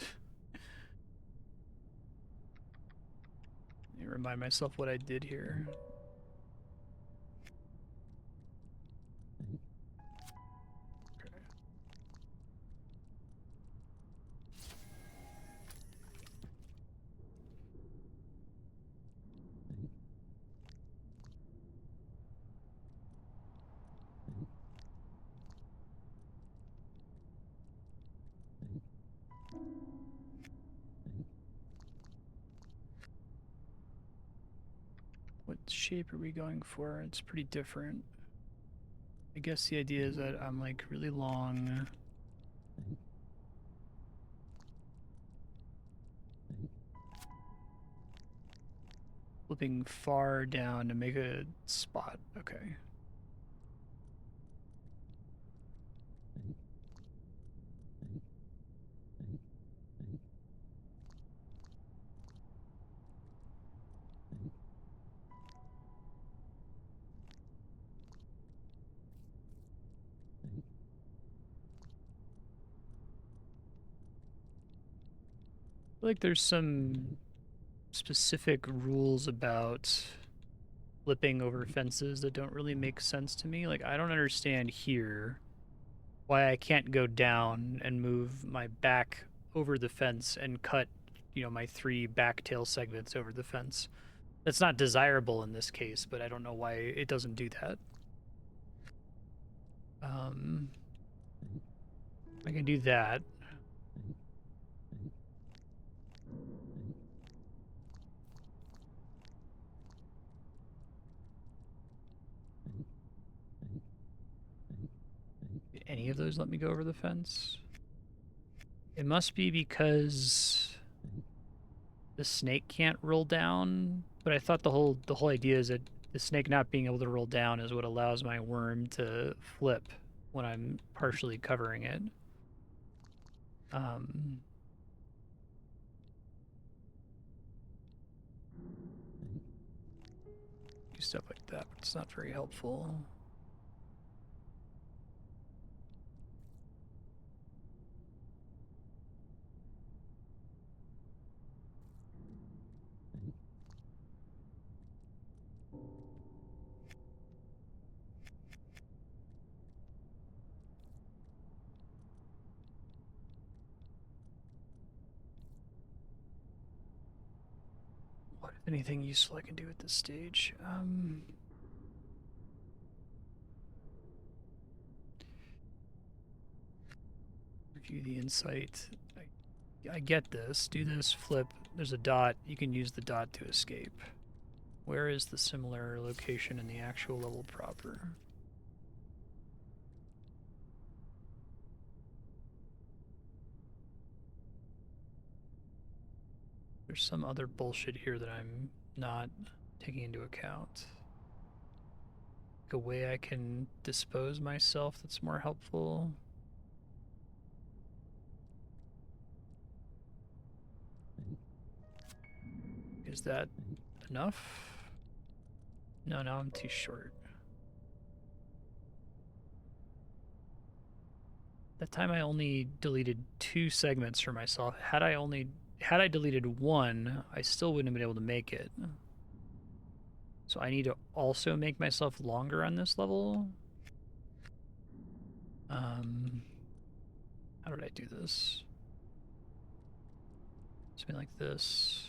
Let me remind myself what I did here. Okay. What shape are we going for? It's pretty different. I guess the idea is that I'm like really long. Flipping far down to make a spot. Okay. I feel like there's some specific rules about flipping over fences that don't really make sense to me. Like, I don't understand here why I can't go down and move my back over the fence and cut, my 3 back tail segments over the fence. That's not desirable in this case, but I don't know why it doesn't do that. I can do that. Did any of those let me go over the fence? It must be because the snake can't roll down, but I thought the whole idea is that the snake not being able to roll down is what allows my worm to flip when I'm partially covering it. Do stuff like that, but it's not very helpful. What, if anything, useful I can do at this stage? Review the insight. I get this. Do this, flip. There's a dot. You can use the dot to escape. Where is the similar location in the actual level proper? There's some other bullshit here that I'm not taking into account. Like a way I can dispose myself that's more helpful. Is that enough? No, now I'm too short. That time I only deleted 2 segments for myself. Had I deleted 1, I still wouldn't have been able to make it. So I need to also make myself longer on this level. How did I do this? Something like this.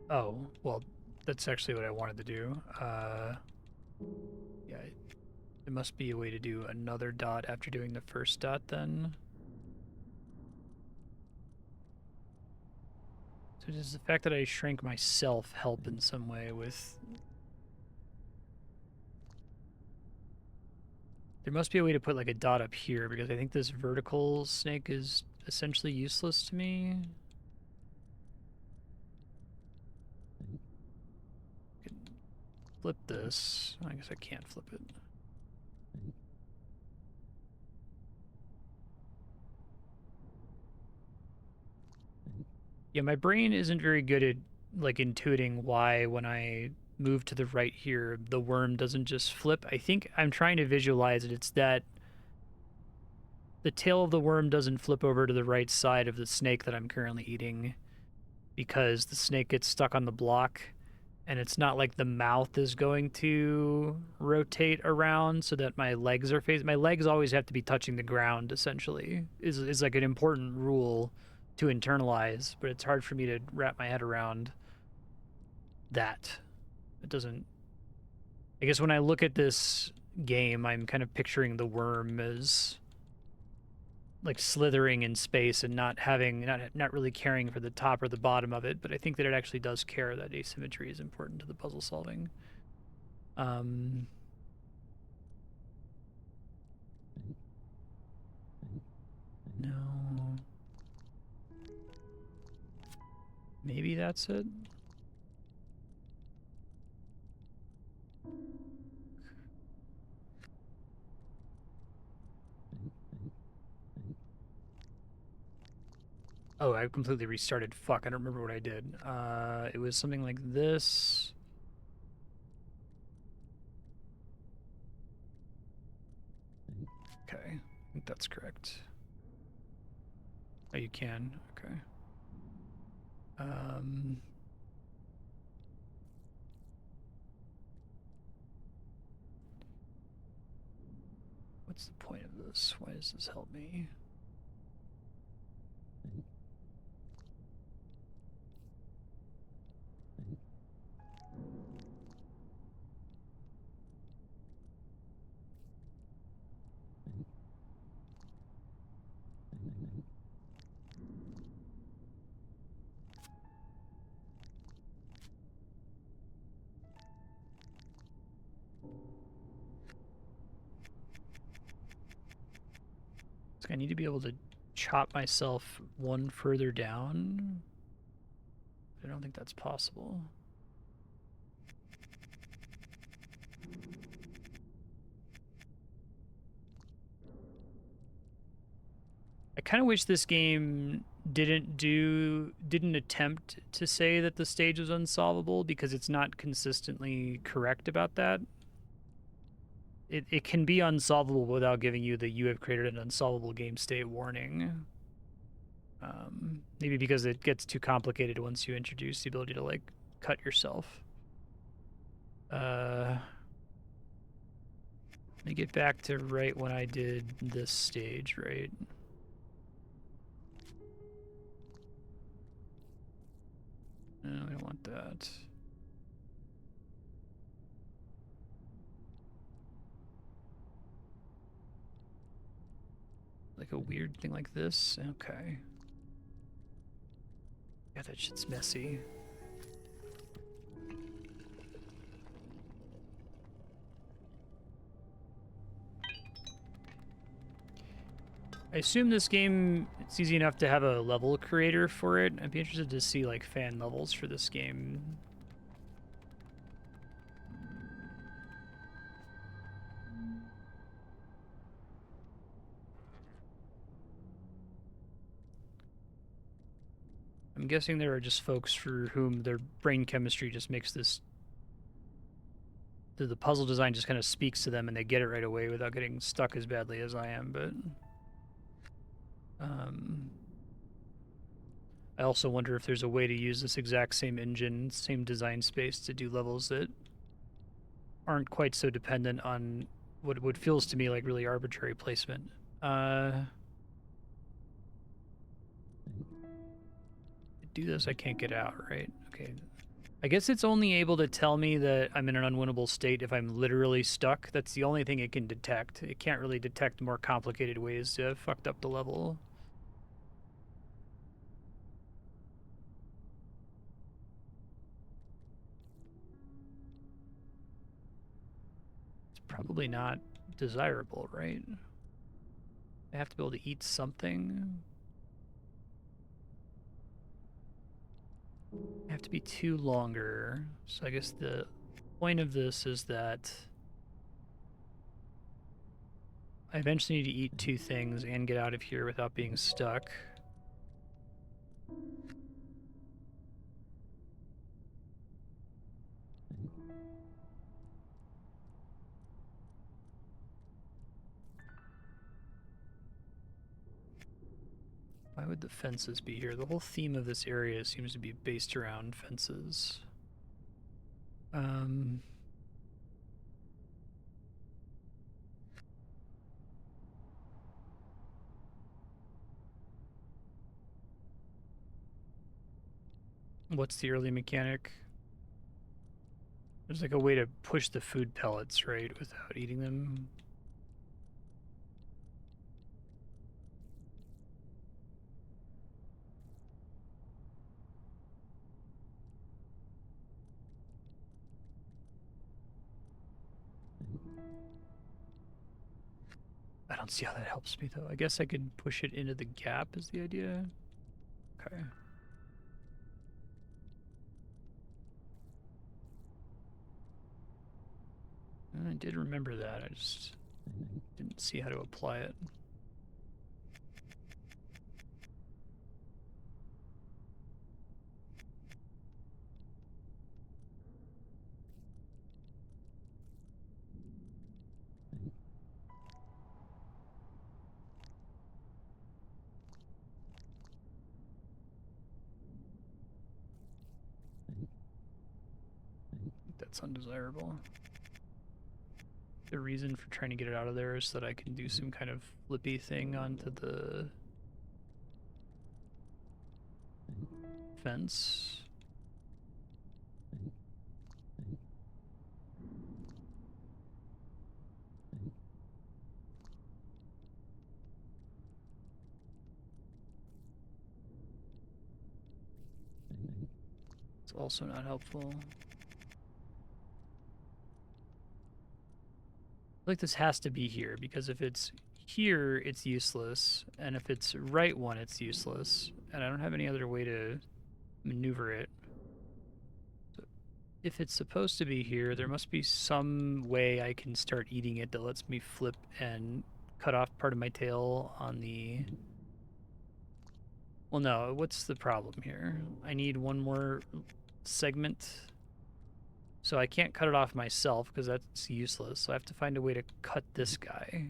Oh, well, that's actually what I wanted to do. Yeah, there must be a way to do another dot after doing the first dot then. So does the fact that I shrank myself help in some way with... There must be a way to put like a dot up here because I think this vertical snake is essentially useless to me. Flip this. I guess I can't flip it. Yeah, my brain isn't very good at like intuiting why when I move to the right here, the worm doesn't just flip. I think I'm trying to visualize it. It's that the tail of the worm doesn't flip over to the right side of the snake that I'm currently eating because the snake gets stuck on the block. And it's not like the mouth is going to rotate around so that my legs are facing. My legs always have to be touching the ground, essentially, is like an important rule to internalize, but it's hard for me to wrap my head around that. It doesn't. I guess when I look at this game, I'm kind of picturing the worm as like slithering in space and not really caring for the top or the bottom of it, but I think that it actually does care that asymmetry is important to the puzzle solving. No. Maybe that's it. Oh, I completely restarted. Fuck, I don't remember what I did. It was something like this. Okay, I think that's correct. Oh, you can. Okay. What's the point of this? Why does this help me? It's like I need to be able to chop myself one further down. I don't think that's possible. I kind of wish this game didn't attempt to say that the stage was unsolvable because it's not consistently correct about that. It can be unsolvable without giving you the "you have created an unsolvable game state" warning. Maybe because it gets too complicated once you introduce the ability to like cut yourself. Let me get back to right when I did this stage, right? No, I don't want that. Like a weird thing like this? Okay. Yeah, that shit's messy. I assume this game, it's easy enough to have a level creator for it. I'd be interested to see like fan levels for this game. I'm guessing there are just folks for whom their brain chemistry just makes this. The puzzle design just kind of speaks to them and they get it right away without getting stuck as badly as I am, but. I also wonder if there's a way to use this exact same engine, same design space to do levels that aren't quite so dependent on what feels to me like really arbitrary placement. Do this, I can't get out, right? Okay. I guess it's only able to tell me that I'm in an unwinnable state if I'm literally stuck. That's the only thing it can detect. It can't really detect more complicated ways to have fucked up the level. It's probably not desirable, right? I have to be able to eat something. I have to be 2 longer. So I guess the point of this is that I eventually need to eat 2 things and get out of here without being stuck. Why would the fences be here? The whole theme of this area seems to be based around fences. What's the early mechanic? There's like a way to push the food pellets, right, without eating them. I don't see how that helps me, though. I guess I could push it into the gap is the idea. Okay. I did remember that. I just didn't see how to apply it. That's undesirable. The reason for trying to get it out of there is so that I can do some kind of flippy thing onto the fence. It's also not helpful. Like this has to be here because if it's here, it's useless, and if it's right one, it's useless, and I don't have any other way to maneuver it. So if it's supposed to be here, there must be some way I can start eating it that lets me flip and cut off part of my tail on the... Well, no, what's the problem here? I need one more segment. So I can't cut it off myself because that's useless. So I have to find a way to cut this guy.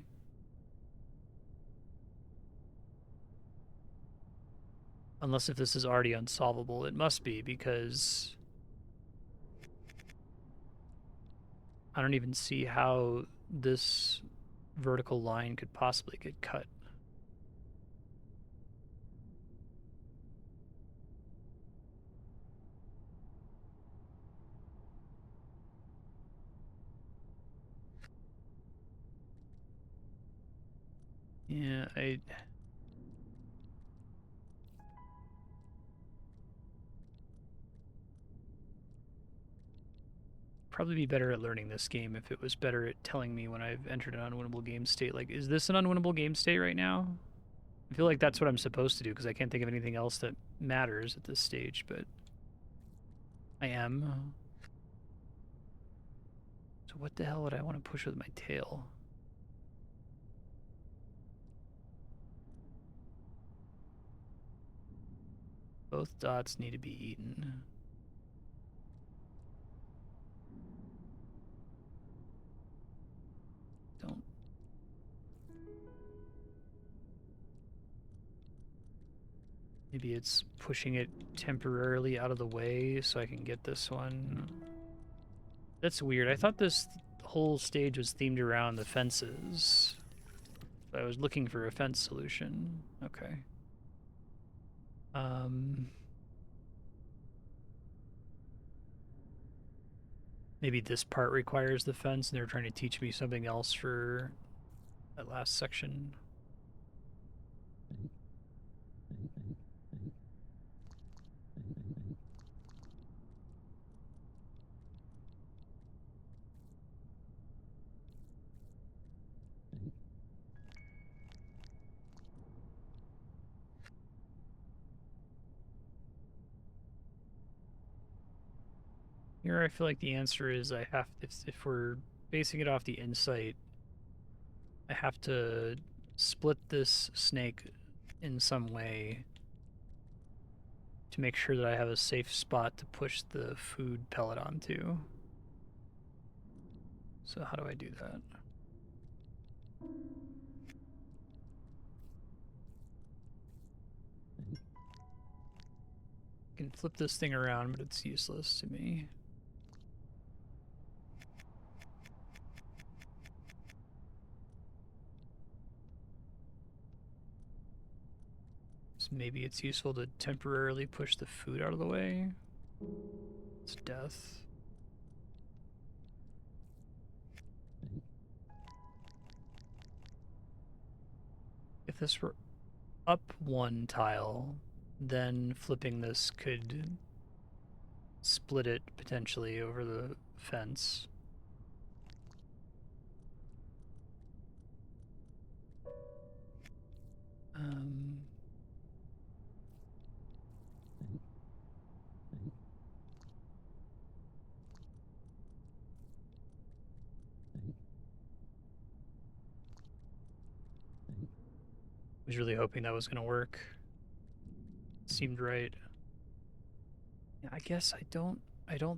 Unless if this is already unsolvable. It must be because I don't even see how this vertical line could possibly get cut. Yeah, probably be better at learning this game if it was better at telling me when I've entered an unwinnable game state. Like, is this an unwinnable game state right now? I feel like that's what I'm supposed to do because I can't think of anything else that matters at this stage, but I am. So what the hell would I want to push with my tail? Both dots need to be eaten. Don't. Maybe it's pushing it temporarily out of the way so I can get this one. That's weird. I thought this whole stage was themed around the fences. I was looking for a fence solution. Okay. Maybe this part requires the fence and they're trying to teach me something else for that last section. Here I feel like the answer is I have to, if we're basing it off the insight, I have to split this snake in some way to make sure that I have a safe spot to push the food pellet onto. So how do I do that? I can flip this thing around, but it's useless to me. So maybe it's useful to temporarily push the food out of the way. It's death. If this were up one tile, then flipping this could split it potentially over the fence. Was really hoping that was going to work. Seemed right. Yeah, I guess I don't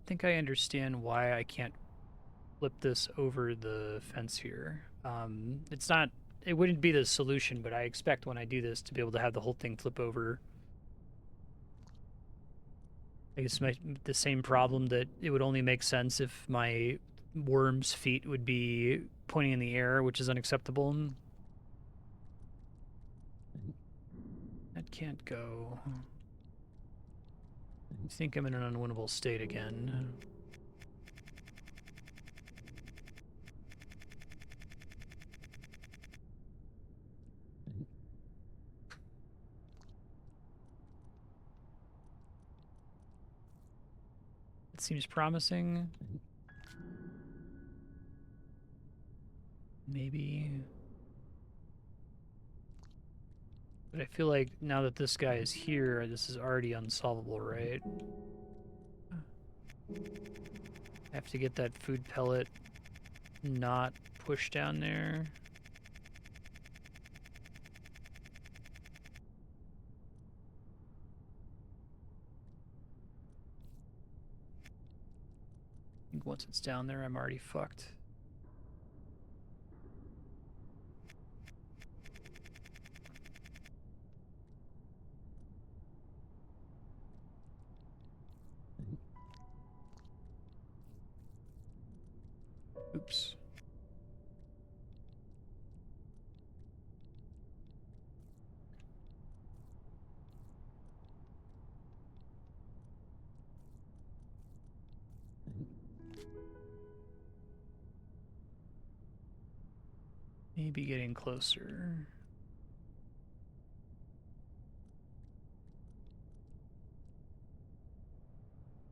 think I understand why I can't flip this over the fence here. It's not, it wouldn't be the solution, but I expect when I do this to be able to have the whole thing flip over. I guess the same problem that it would only make sense if my worm's feet would be pointing in the air, which is unacceptable. That can't go. I think I'm in an unwinnable state again. It seems promising. Maybe. But I feel like now that this guy is here, this is already unsolvable, right? I have to get that food pellet not pushed down there. I think once it's down there, I'm already fucked. Oops. Maybe getting closer.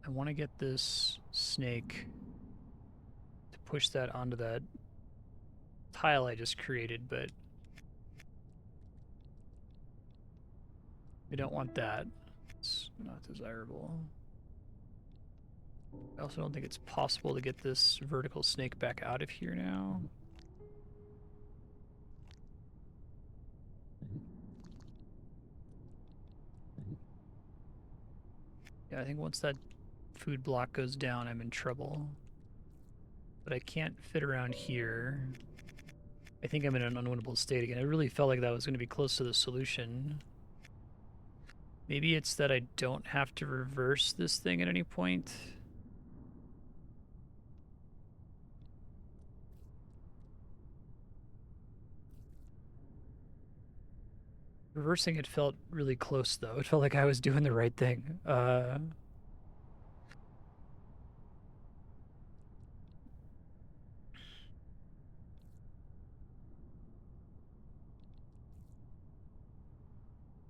I want to get this snake to push that onto that tile I just created, but we don't want that. It's not desirable. I also don't think it's possible to get this vertical snake back out of here now. Yeah, I think once that food block goes down, I'm in trouble. But I can't fit around here. I think I'm in an unwinnable state again. I really felt like that was going to be close to the solution. Maybe it's that I don't have to reverse this thing at any point. Reversing it felt really close, though. It felt like I was doing the right thing. That's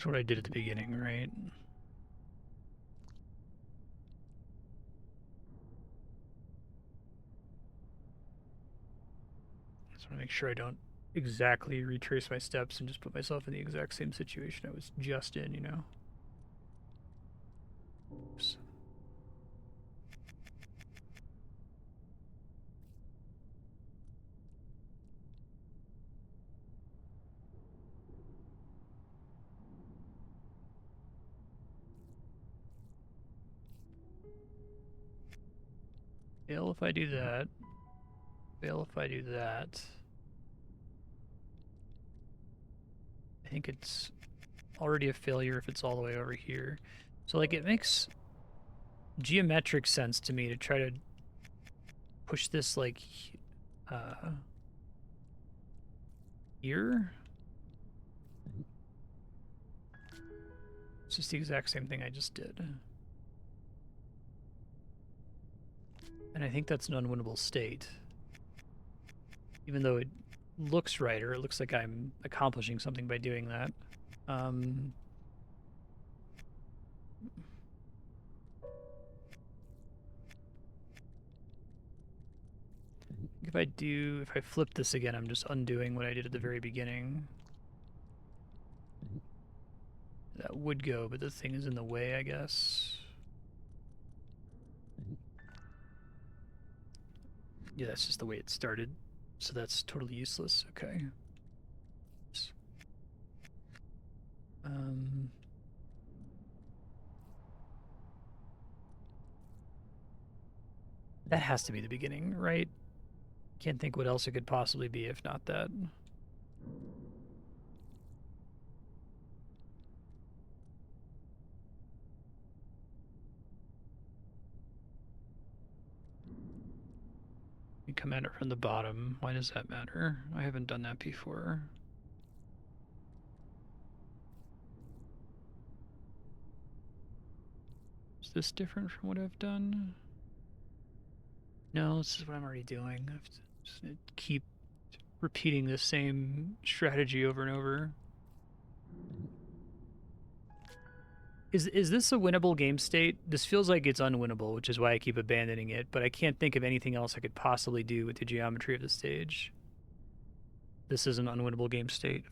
what I did at the beginning, right? Just want to make sure I don't exactly retrace my steps and just put myself in the exact same situation I was just in, you know? Oops. Fail if I do that. Fail if I do that. I think it's already a failure if it's all the way over here. So, like, it makes geometric sense to me to try to push this, like, here. It's just the exact same thing I just did. And I think that's an unwinnable state. Even though it looks right, or it looks like I'm accomplishing something by doing that. If I flip this again, I'm just undoing what I did at the very beginning. That would go, but the thing is in the way, I guess. Yeah, that's just the way it started. So that's totally useless. Okay. That has to be the beginning, right? Can't think what else it could possibly be if not that. You come at it from the bottom. Why does that matter? I haven't done that before. Is this different from what I've done? No, this is what I'm already doing. I have to just keep repeating the same strategy over and over. Is this a winnable game state? This feels like it's unwinnable, which is why I keep abandoning it, but I can't think of anything else I could possibly do with the geometry of the stage. This is an unwinnable game state.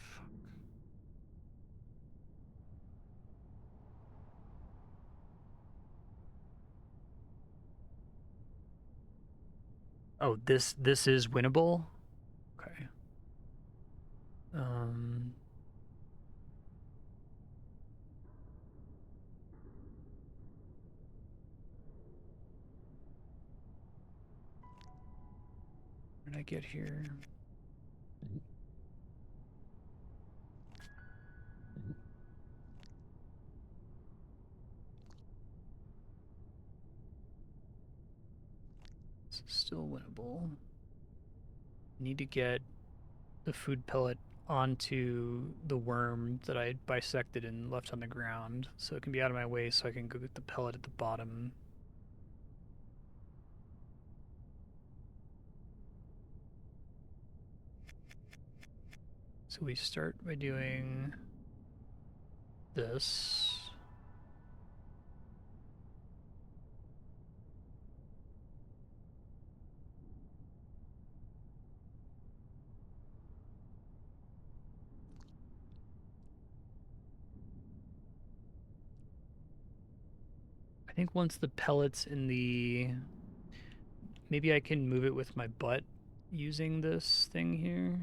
Oh, this is winnable? Okay. Where did I get here? This is still winnable. Need to get the food pellet onto the worm that I bisected and left on the ground so it can be out of my way so I can go get the pellet at the bottom. So we start by doing this. I think once the pellet's in the... Maybe I can move it with my butt using this thing here.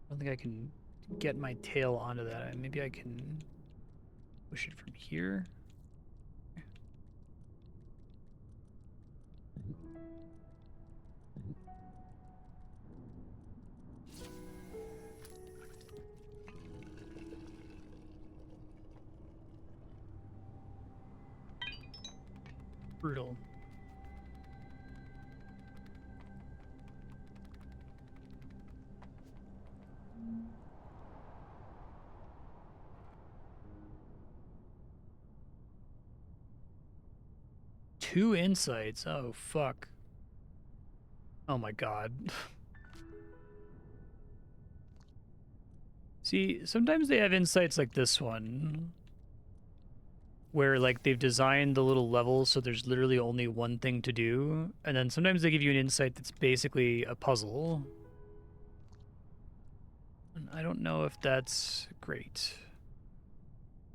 I don't think I can get my tail onto that. Maybe I can Push it from here. Brutal. Two insights. Oh, fuck. Oh my god. See, sometimes they have insights like this one, where like they've designed the little levels so there's literally only one thing to do, and then sometimes they give you an insight that's basically a puzzle. And I don't know if that's great.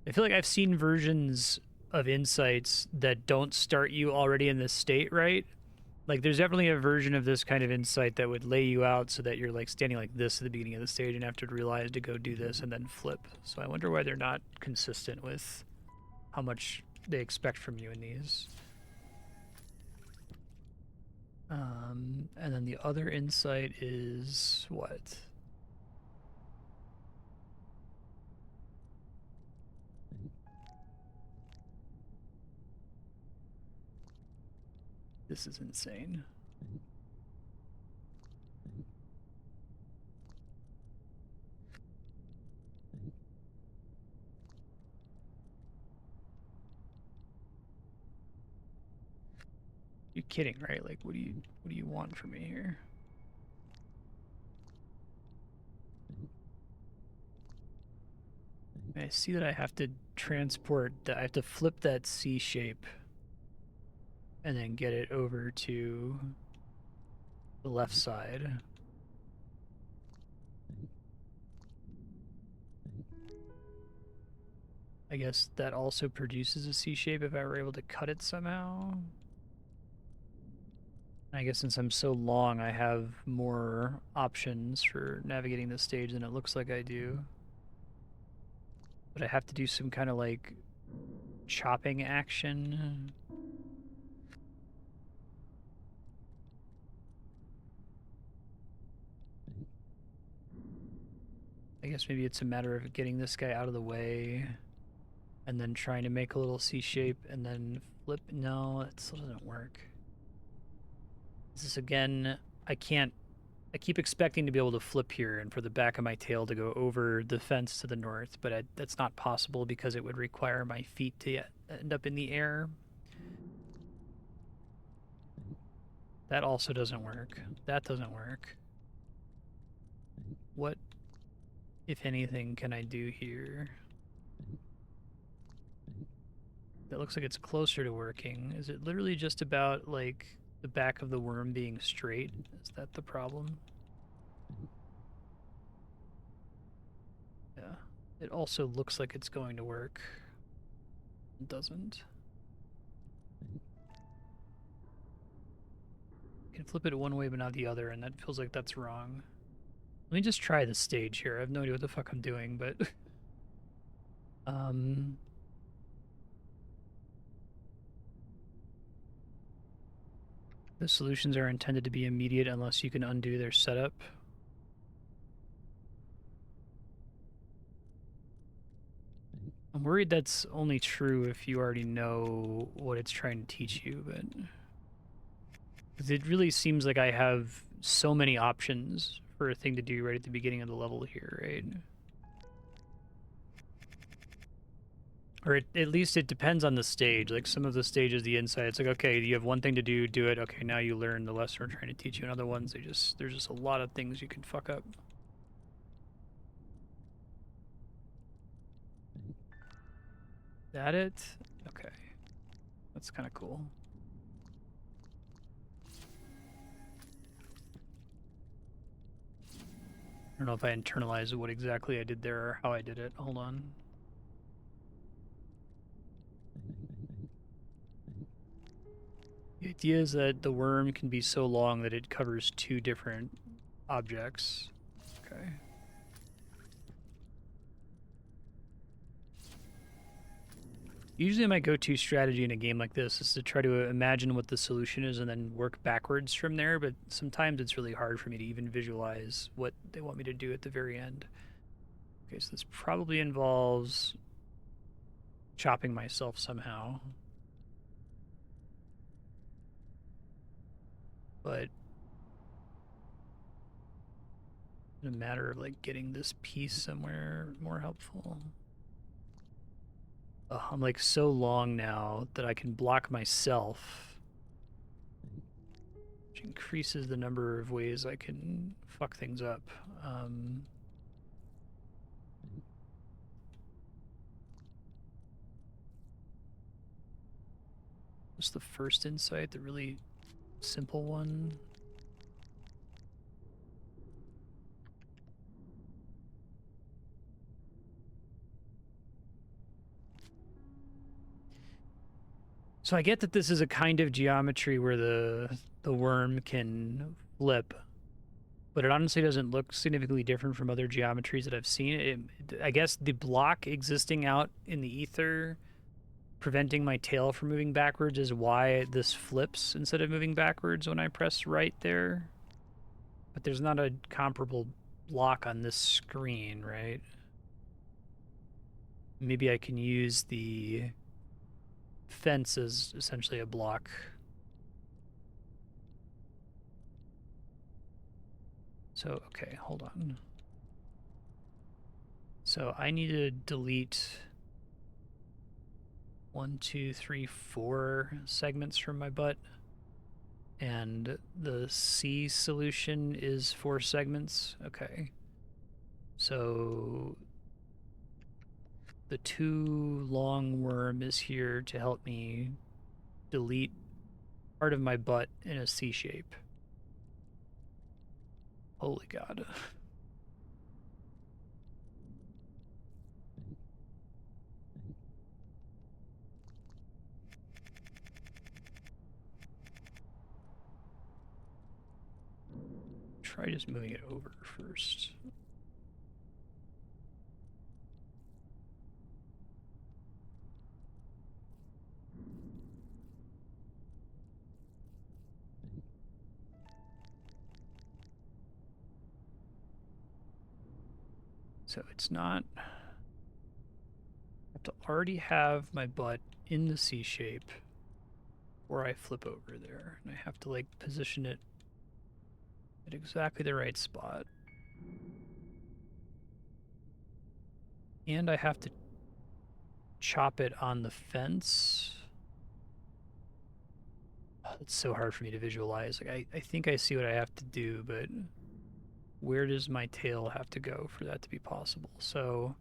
I feel like I've seen versions of insights that don't start you already in this state, right? Like there's definitely a version of this kind of insight that would lay you out so that you're like standing like this at the beginning of the stage and have to realize to go do this and then flip. So I wonder why they're not consistent with how much they expect from you in these. And then the other insight is what? This is insane. You're kidding, right? Like, what do you want from me here? I see that I have to transport that. I have to flip that C shape and then get it over to the left side. I guess that also produces a C shape if I were able to cut it somehow. I guess since I'm so long, I have more options for navigating this stage than it looks like I do. But I have to do some kind of like chopping action. I guess maybe it's a matter of getting this guy out of the way and then trying to make a little C shape and then flip. No, that still doesn't work. This is again, I keep expecting to be able to flip here and for the back of my tail to go over the fence to the north, but that's not possible because it would require my feet to end up in the air. That also doesn't work. That doesn't work. What, if anything, can I do here? That looks like it's closer to working. Is it literally just about, like, the back of the worm being straight? Is that the problem? Yeah. It also looks like it's going to work. It doesn't. You can flip it one way but not the other, and that feels like that's wrong. Let me just try the stage here. I have no idea what the fuck I'm doing, but... The solutions are intended to be immediate unless you can undo their setup. I'm worried that's only true if you already know what it's trying to teach you, but... Because it really seems like I have so many options for a thing to do right at the beginning of the level here, right? Or at least it depends on the stage. Like some of the stages, the insight, it's like, okay, you have one thing to do, do it. Okay, now you learn the lesson we're trying to teach you. And other ones, there's just a lot of things you can fuck up. That it? Okay. That's kind of cool. I don't know if I internalized what exactly I did there or how I did it. Hold on. The idea is that the worm can be so long that it covers two different objects. Okay. Usually my go-to strategy in a game like this is to try to imagine what the solution is and then work backwards from there, but sometimes it's really hard for me to even visualize what they want me to do at the very end. Okay, so this probably involves chopping myself somehow. But in a matter of like getting this piece somewhere more helpful. I'm like so long now that I can block myself, which increases the number of ways I can fuck things up. What's the first insight? The really simple one? So I get that this is a kind of geometry where the worm can flip, but it honestly doesn't look significantly different from other geometries that I've seen. I guess the block existing out in the ether, preventing my tail from moving backwards, is why this flips instead of moving backwards when I press right there. But there's not a comparable block on this screen, right? Maybe I can use the fence as essentially a block. So, okay, hold on. So I need to delete 1, 2, 3, 4 segments from my butt. And the C solution is 4 segments. Okay. So the 2 long worm is here to help me delete part of my butt in a C shape. Holy God. Try just moving it over first. So it's not... I have to already have my butt in the C shape before I flip over there. And I have to like position it at exactly the right spot. And I have to chop it on the fence. Oh, it's so hard for me to visualize. Like I think I see what I have to do, but where does my tail have to go for that to be possible? So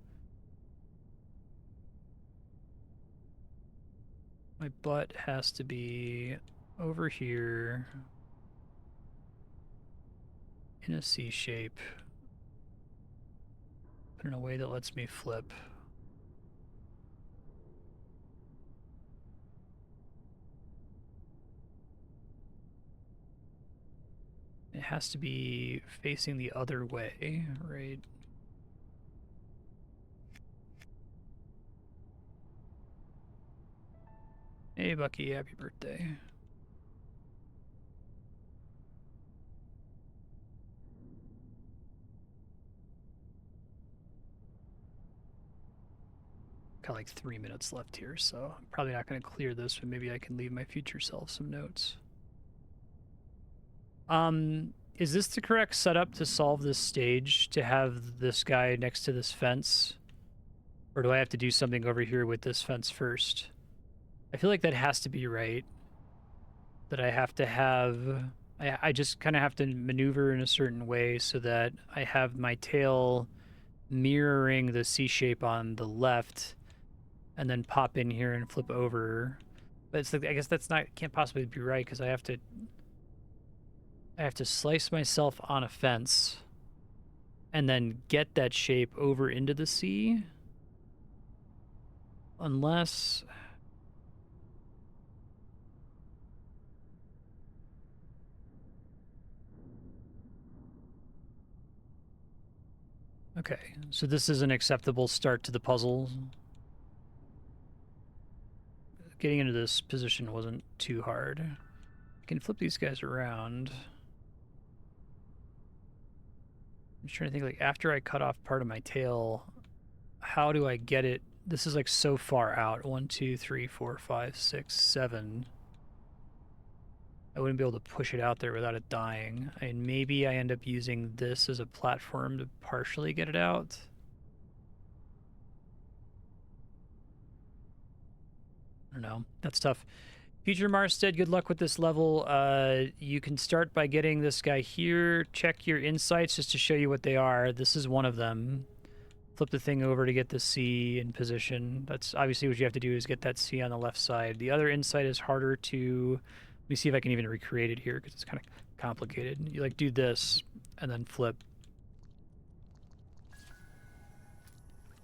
my butt has to be over here in a C shape, but in a way that lets me flip. It has to be facing the other way, right? Hey, Bucky, happy birthday. Got like 3 minutes left here, so I'm probably not going to clear this, but maybe I can leave my future self some notes. Is this the correct setup to solve this stage, to have this guy next to this fence? Or do I have to do something over here with this fence first? I feel like that has to be right. That I have to have... I just kind of have to maneuver in a certain way so that I have my tail mirroring the C shape on the left and then pop in here and flip over. But it's like, I guess that's not... can't possibly be right because I have to slice myself on a fence and then get that shape over into the sea. Unless... Okay, so this is an acceptable start to the puzzle. getting into this position wasn't too hard. I can flip these guys around. I'm just trying to think, like, after I cut off part of my tail, how do I get it? This is like so far out. 1, 2, 3, 4, 5, 6, 7. I wouldn't be able to push it out there without it dying. And maybe I end up using this as a platform to partially get it out. I don't know. That's tough. Future Marstead, good luck with this level. You can start by getting this guy here. Check your insights just to show you what they are. This is one of them. Flip the thing over to get the C in position. That's obviously what you have to do is get that C on the left side. The other insight is harder to... Let me see if I can even recreate it here because it's kind of complicated. You like do this and then flip.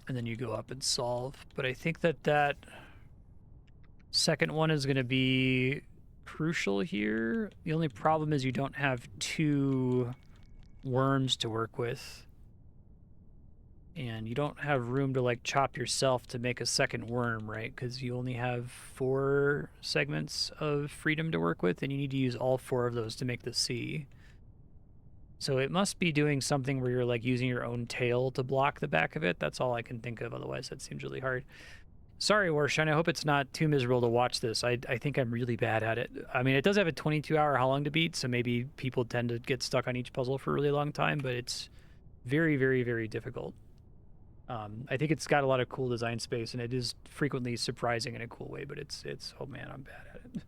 And then you go up and solve. But I think that that second one is going to be crucial here. The only problem is you don't have 2 worms to work with. And you don't have room to, like, chop yourself to make a second worm, right? Because you only have 4 segments of freedom to work with, and you need to use all 4 of those to make the C. So it must be doing something where you're, like, using your own tail to block the back of it. That's all I can think of. Otherwise, that seems really hard. Sorry, Warshine. I hope it's not too miserable to watch this. I think I'm really bad at it. I mean, it does have a 22-hour how long to beat, so maybe people tend to get stuck on each puzzle for a really long time, but it's very, very, very difficult. I think it's got a lot of cool design space, and it is frequently surprising in a cool way, but it's oh man, I'm bad at it.